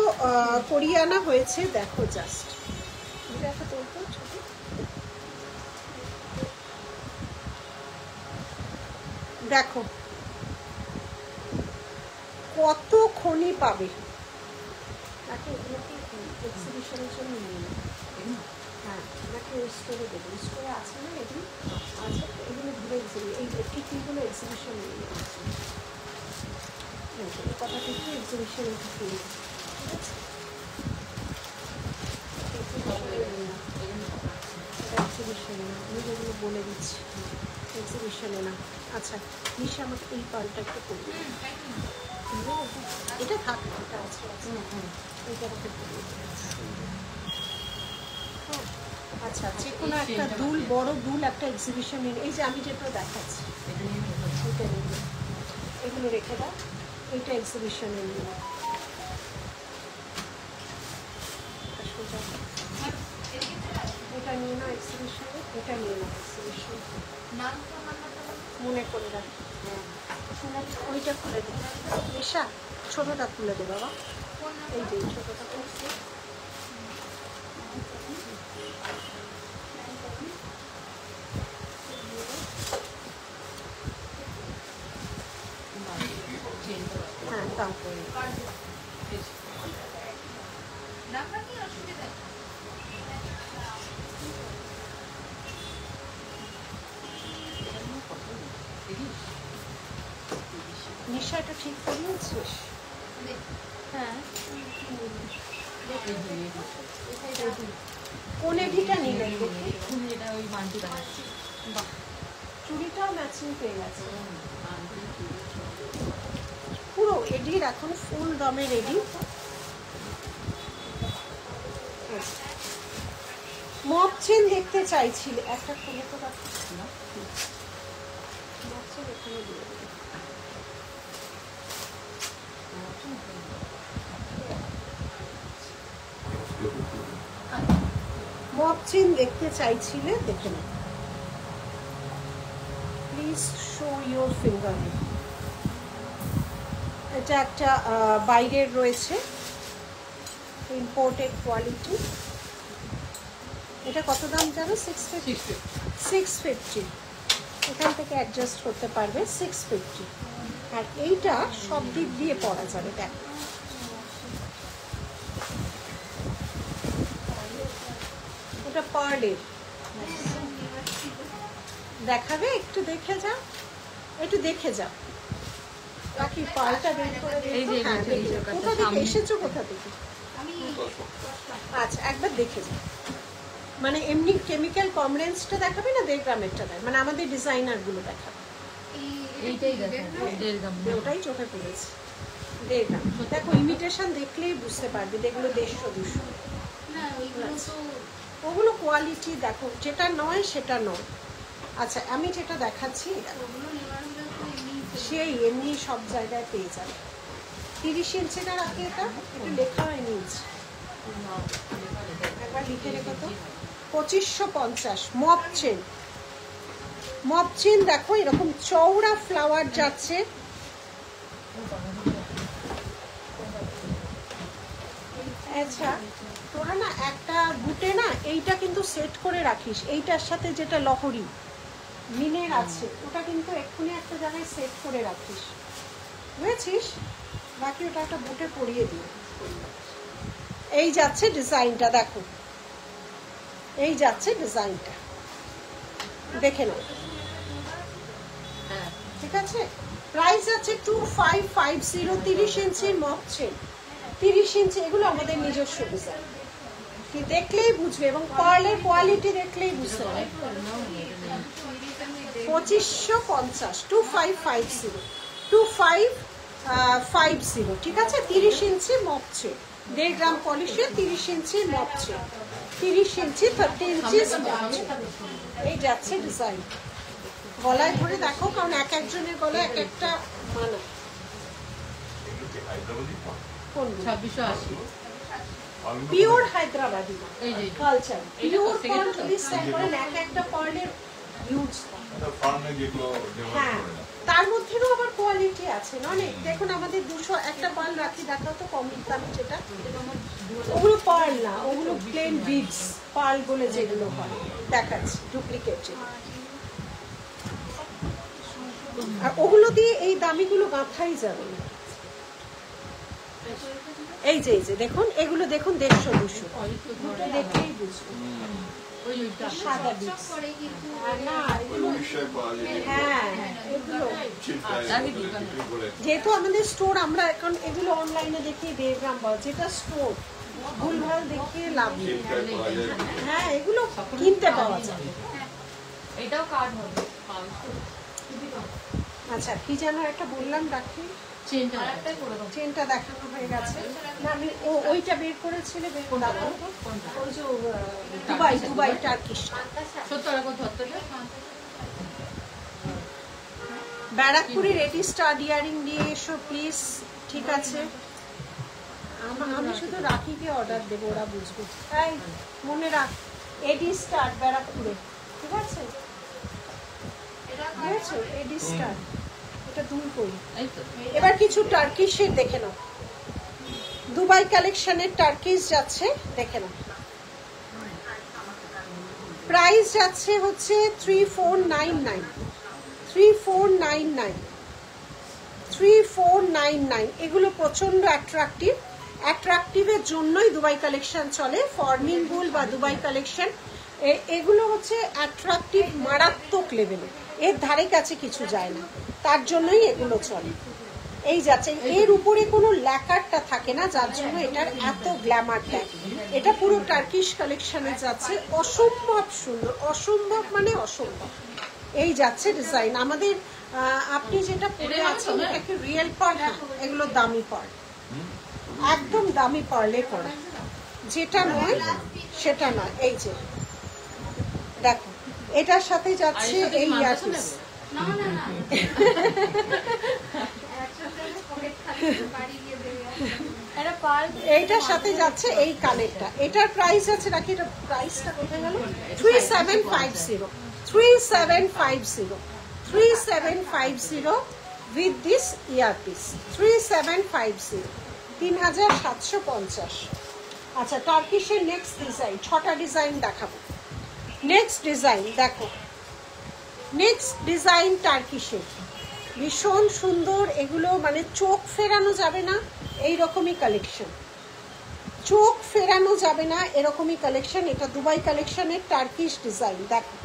কোরিয়ানা হয়েছে, দেখো জাস্ট দেখো, কতক্ষণই পাবে। এক্সিবিশনের জন্য নিয়ে নেব। হ্যাঁ, নাকি ওই স্টোরে দেবো, ওই স্টোরে আছে না এগুলো আছে, এগুলো ঘুরে এই টিকিগুলো এক্সিবিশন নিয়ে নিয়েছি। এই কথা থেকে এক্সিবিশনে ঢুকিয়ে ঠিক আছে, এক্সিবিশনে না, আমি যেগুলো বলে দিচ্ছি এক্সিবিশনে না। আচ্ছা নিশা আমাকে এই পালটা একটু করবে, এটা থাক, এটা আছে এইটা আমাকে করবে। আচ্ছা যে কোনো একটা দুল, বড় দুল একটা এক্সিবিশন, এই যে আমি যেটা দেখাচ্ছি এটা নিয়ে, এগুলো রেখে দাও, এইটা এক্সিবিশনে নিয়ে নাও। এটা নিয়ে নাও এক্সিবিশনে, এটা নিয়ে নাও এক্সিবিশন, মনে করে রাখ। ওইটা খুলে দে নিশা, ছোটটা খুলে দে বাবা, এই যে ছোটটা করছে। হ্যাঁ দাও করে নিশা, এটা ঠিক করিয়েছিস? হ্যাঁ কোন এডিটা নিলেন দেখি? এটা ওই মানটি দেখাচ্ছি। বাহ, চুড়িটাও ম্যাচিং পেয়ে গেছে, পুরো এডির এখন ফুল দামের এডি। মপ চেন দেখতে চাইছিলে, একটা খুলে তো রাখছি না, মপ চেন এখানে দিয়ে দেবো। মপ চেন দেখতে চাইছিলে, দেখে নাও প্লিজ, শো ইউর ফিঙ্গার। এটা একটা বাইরের রয়েছে, ইম্পোর্টেড কোয়ালিটি। এটা কত দাম জানো? 650। এখান থেকে অ্যাডজাস্ট করতে পারবে, 650। আর এইটা সব দিক দিয়ে পরা যাবে, দেখ ওটা পার্লের দেখাবে, একটু দেখে যাও, একটু দেখে যাও। বাকি পালটা বের করে এই যে দেখো। হ্যাঁ, এই যে কোথা থেকে এসেছো, কোথা থেকে? আচ্ছা একবার দেখে যাও, মানে এমনি কেমিক্যাল কমরেন্সটা দেখাবে না, 1.5 গ্রামেরটা দেয়, মানে আমাদের ডিজাইনার গুলো দেখাবে। এইটাই দেখো, 1.5 গ্রাম। ওটাই চোখে পড়েছে, 1.5 গ্রাম। দেখো ইমিটেশন দেখলেই বুঝতে পারবে, দেখলো 150-200। ওগুলো কোয়ালিটি দেখো, যেটা নয় সেটা নয়। আচ্ছা আমি যেটা দেখাচ্ছি সেই এমনি সব জায়গায় পেয়ে যাবে। 30 ইঞ্চিটা রাখি, এটা একটু লেখা হয়নি, একবার লিখে রেখো তো। 2550 মপ চেন। মপ চেন দেখো এরকম চওড়া ফ্লাওয়ার যাচ্ছে, আচ্ছা তোরা না একটা বুটে না এইটা কিন্তু সেট করে রাখিস, এইটার সাথে যেটা লহরি মিনের আছে ওটা কিন্তু এক্ষুনি একটা জায়গায় সেট করে রাখিস, বুঝেছিস? বাকি ওটা একটা বুটে পরিয়ে দিই। এই যাচ্ছে ডিজাইনটা, দেখো এই যাচ্ছে ডিজাইনটা, দেখে নাও, ঠিক আছে? প্রাইস আছে 2550। 30 ইঞ্চির মপ চেন, 30 ইঞ্চি, এগুলো আমাদের নিজস্ব ডিজাইন, কি দেখলেই বুঝবে, এবং পার্লের কোয়ালিটি দেখলেই বুঝতে পারবে। 2550, 2550, 2550, ঠিক আছে? 30 ইঞ্চি মপ চেন, 1.5 গ্রাম পলিশে 30 ইঞ্চি মপ চেন, 30 ইঞ্চি 30 ইঞ্চি মপ চেন। এই যাচ্ছে ডিজাইন, গলায় ধরে দেখো, কারণ এক একজনের গলায় এক একটা মানা। কোনগুলো? 2680। পিওর হায়দ্রাবাদি এই যে কালচার, পিওর থেকে পার্ল তো? যদি সেল করেন, এক একটা পার্লের হিউজ। ফার্মে যেগুলো ডেভেলপ হ্যাঁ, করে না তার মধ্যেও আবার কোয়ালিটি আছে অনেক। দেখুন আমাদের 200 একটা পার্ল রাখি, দেখাও তো কম দামি যেটা। ওগুলো পার্ল না, ওগুলো প্লেন বিডস, পার্ল বলে যেগুলো হয়, দেখাচ্ছি ডুপ্লিকেট। আর ওগুলো দিয়ে এই দামিগুলো গাঁথাই যাবে না, এই যে দেখুন, এগুলো দেখুন 150-200, দুটো দেখলেই বুঝবো। সাদা বিক্স, না এগুলো বিষয় পাওয়া যায় হ্যাঁ এগুলো চিপ প্রাইস বলে যেহেতু আমাদের স্টোর, আমরা এখন এগুলো অনলাইনে দেখিয়ে দেড়গ্রাম পাওয়া, যেটা স্টোর ভুলভাল দেখিয়ে লাভ নেই। চিপ প্রাইস পাওয়া যায় হ্যাঁ এগুলো কিনতে পাওয়া যায়। এটাও কার্ড হবে। আচ্ছা কি যেন একটা বললাম, রাখি চেনটা আরেকটাই করে দাও। চেনটা দেখানো হয়ে গেছে না, আমি ওইটা বের করেছিলে, বের করে দাও। ওই যে দুবাই টার্কিশ, 70 টাকা ধরতে হবে। ব্যারাকপুরের এটি স্টার ইয়ারিং দিয়ে এসো প্লিজ। ঠিক আছে, আমি শুধু রাখিকে অর্ডার দেবো, ওরা বুঝবে। তাই মনে রাখ, এডি স্টার ব্যারাকপুরে, ঠিক আছে? বুঝেছো, এডি স্টার, এটা দুই করি। এই তো। এবার কিছু টার্কিশের দেখে নাও, দুবাই কালেকশনের টার্কিশ যাচ্ছে, দেখে নাও। প্রাইস যাচ্ছে হচ্ছে 3499, 3499, 3499। এগুলো প্রচন্ড অ্যাট্রাকটিভ, অ্যাট্রাকটিভের জন্যই দুবাই কালেকশন চলে। ফর্মিং বুল বা দুবাই কালেকশন, এগুলো হচ্ছে অ্যাট্রাকটিভ মারাত্মক লেভেলে, এর ধারে কাছে কিছু যায় না, তার জন্যই এগুলো চলে। এই যাচ্ছে, এর উপরে কোনো ল্যাকারটা থাকে না, যার জন্য এটার এত গ্ল্যামার দেয়। এটা পুরো টার্কিশ কালেকশনে যাচ্ছে, অসম্ভব সুন্দর, অসম্ভব মানে অসম্ভব। এই যাচ্ছে ডিজাইন আমাদের। আপনি যেটা পরে আছেন এটা কি রিয়েল পার্ল? এগুলো দামি পার্ল, একদম দামি পার্লে করা, যেটা নয় সেটা নয়। এই যে দেখো, এটার সাথে যাচ্ছে এই ইয়ারপিস, না না না একসাথে পকেট খালি বাড়ি গিয়ে দেবে এটা পার এইটার সাথে যাচ্ছে এই কানেরটা। এটার প্রাইস আছে নাকি, এটা প্রাইসটা কোথায় গেল? 3750, 3750, 3750 উইথ দিস ইয়ারপিস, 3750, 3750। আচ্ছা টার্কিশের নেক্সট ডিজাইন, 6টা ডিজাইন দেখাবো। নেক্সট ডিজাইন দেখো, নেক্সট ডিজাইন টার্কিশের ভীষণ সুন্দর। এগুলো মানে চোখ ফেরানো যাবে না এইরকমই কালেকশন, চোখ ফেরানো যাবে না এরকমই কালেকশন। এটা দুবাই কালেকশনের টার্কিশ ডিজাইন। দেখো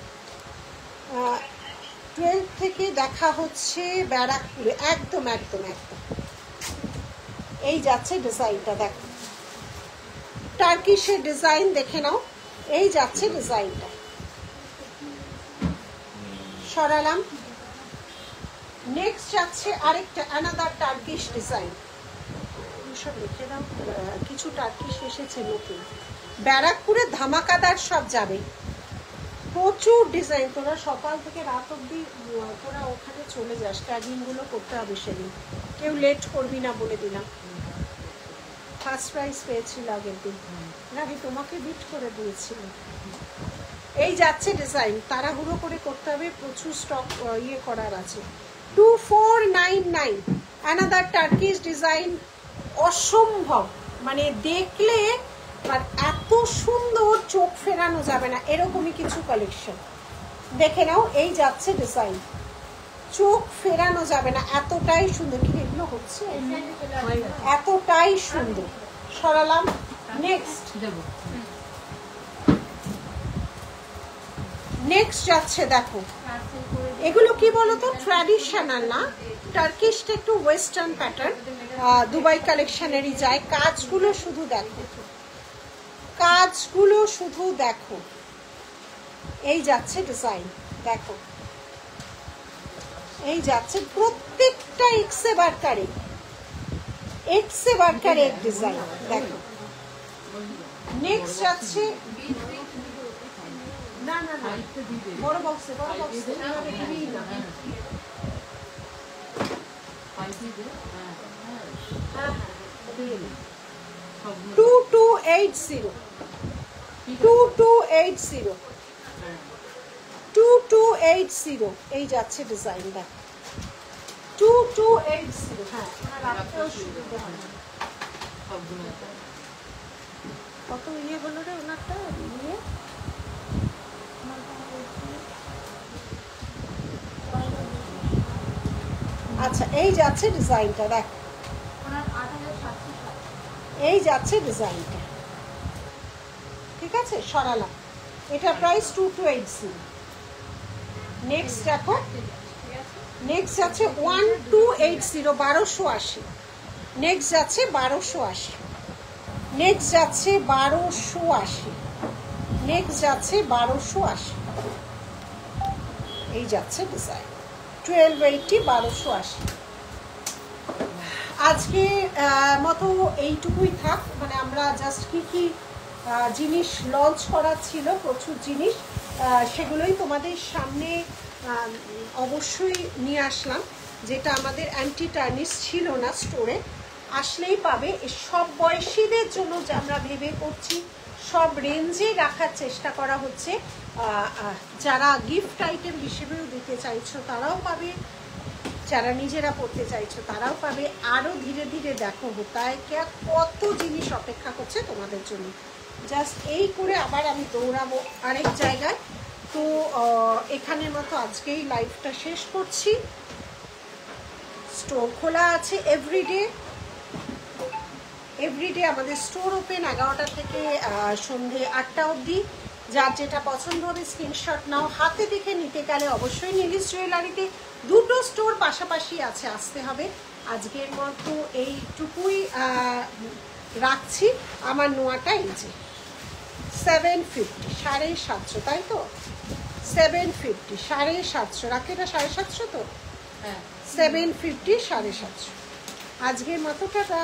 12 থেকে দেখা হচ্ছে ব্যারাকপুরে, একদম একদম একদম। এই যাচ্ছে ডিজাইনটা, দেখো টার্কিশের ডিজাইন দেখে নাও। এই যাচ্ছে ডিজাইনটা, সরালাম। নেক্সট যাচ্ছে আরেকটা অ্যানাদার টার্কিশ ডিজাইন। সব লিখে দাও, কিছু টার্কিশ এসেছে নতুন, ব্যারাকপুরে ধামাকাদার সব যাবে, প্রচুর ডিজাইন। তোরা সকাল থেকে রাত অবধি তোরা ওখানে চলে যাস, ট্যাগিংগুলো করতে হবে সেদিন, কেউ লেট করবি না বলে দিলাম। ফার্স্ট প্রাইজ পেয়েছিল আগের দিন, নাকি তোমাকে বিট করে দিয়েছিল। এই যাচ্ছে ডিজাইন, তাড়াহুড়ো করে করতে হবে, প্রচুর স্টক ইয়ে করার আছে। 2499 অ্যানাদার টার্কিশ ডিজাইন, অসম্ভব মানে দেখলে আর এত সুন্দর, চোখ ফেরানো যাবে না এরকমই কিছু কালেকশন দেখে নাও। এই যাচ্ছে ডিজাইন, চোখ ফেরানো যাবে না, এতটাই সুন্দর। কি এগুলো হচ্ছে, এতটাই সুন্দর। সরালাম। নেক্সট দেবো। নেক্সট যাচ্ছে, দেখো এগুলো কি বলতো, ট্র্যাডিশনাল না, টার্কিশটা একটু ওয়েস্টার্ন প্যাটার্ন, দুবাই কালেকশনেরই যায়। কাজগুলো শুধু দেখো, কাজগুলো শুধু দেখো। এই যাচ্ছে ডিজাইন, দেখো এই যাচ্ছে, প্রত্যেকটা এক্সে বারকারে, এক্সে বারকারে এক ডিজাইন। দেখো নেক্সট যাচ্ছে, না না না বড় বক্সে, বড় বক্সে দিবি না। হ্যাঁ 2280, 2280, 2280। এই যাচ্ছে ডিজাইন, দেখ 2280। হ্যাঁ রাখতেও সুবিধা হয়। কত ইয়ে হলো রে ওনারটা নিয়ে, আচ্ছা এই যাচ্ছে ডিজাইনটা, দেখ ওনার 8760 এই যাচ্ছে ডিজাইনটা, ঠিক আছে, সরালাম। এটা প্রাইস 2280। নেক্সট দেখো, নেক্সট যাচ্ছে 1280, 1280। নেক্সট যাচ্ছে 1280, নেক্সট যাচ্ছে 1280, নেক্সট যাচ্ছে 1280। এই যাচ্ছে ডিজাইন 1280, 1280। আজকে মতো এইটুকুই থাক। মানে আমরা জাস্ট কি কি জিনিস লঞ্চ করার ছিল, প্রচুর জিনিস, সেগুলোই তোমাদের সামনে অবশ্যই নিয়ে আসলাম। যেটা আমাদের অ্যান্টি টার্নিশ ছিল না স্টোরে, আসলেই পাবে। সব বয়সীদের জন্য যে আমরা ভেবে করছি, সব রেঞ্জে রাখার চেষ্টা করা হচ্ছে। যারা গিফট আইটেম হিসেবেও দিতে চাইছো তারাও পাবে, যারা নিজেরা পড়তে চাইছো তারাও পাবে। আরও ধীরে ধীরে দেখো হোতায় কে কত জিনিস অপেক্ষা করছে তোমাদের জন্য। জাস্ট এই করে আবার আমি দৌড়াবো আরেক জায়গায়। তো এখানের মতো আজকেই লাইভটা শেষ করছি। স্টোর খোলা আছে এভরিডে, এভরিডে আমাদের স্টোর ওপেন 11টা থেকে সন্ধে 8টা অবধি। যার যেটা পছন্দ হবে স্ক্রিনশট নাও। হাতে দেখে নিতে গেলে অবশ্যই নীলিশ জুয়েলারিতে দুটো স্টোর পাশাপাশি আছে, আসতে হবে। আজকের মতো এইটুকুই রাখছি। আমার নোয়াটা এই যে 750, 750, তাই তো? 750, 750 রাখে না, 750 তো? 750, 750। আজকের মতো টাটা।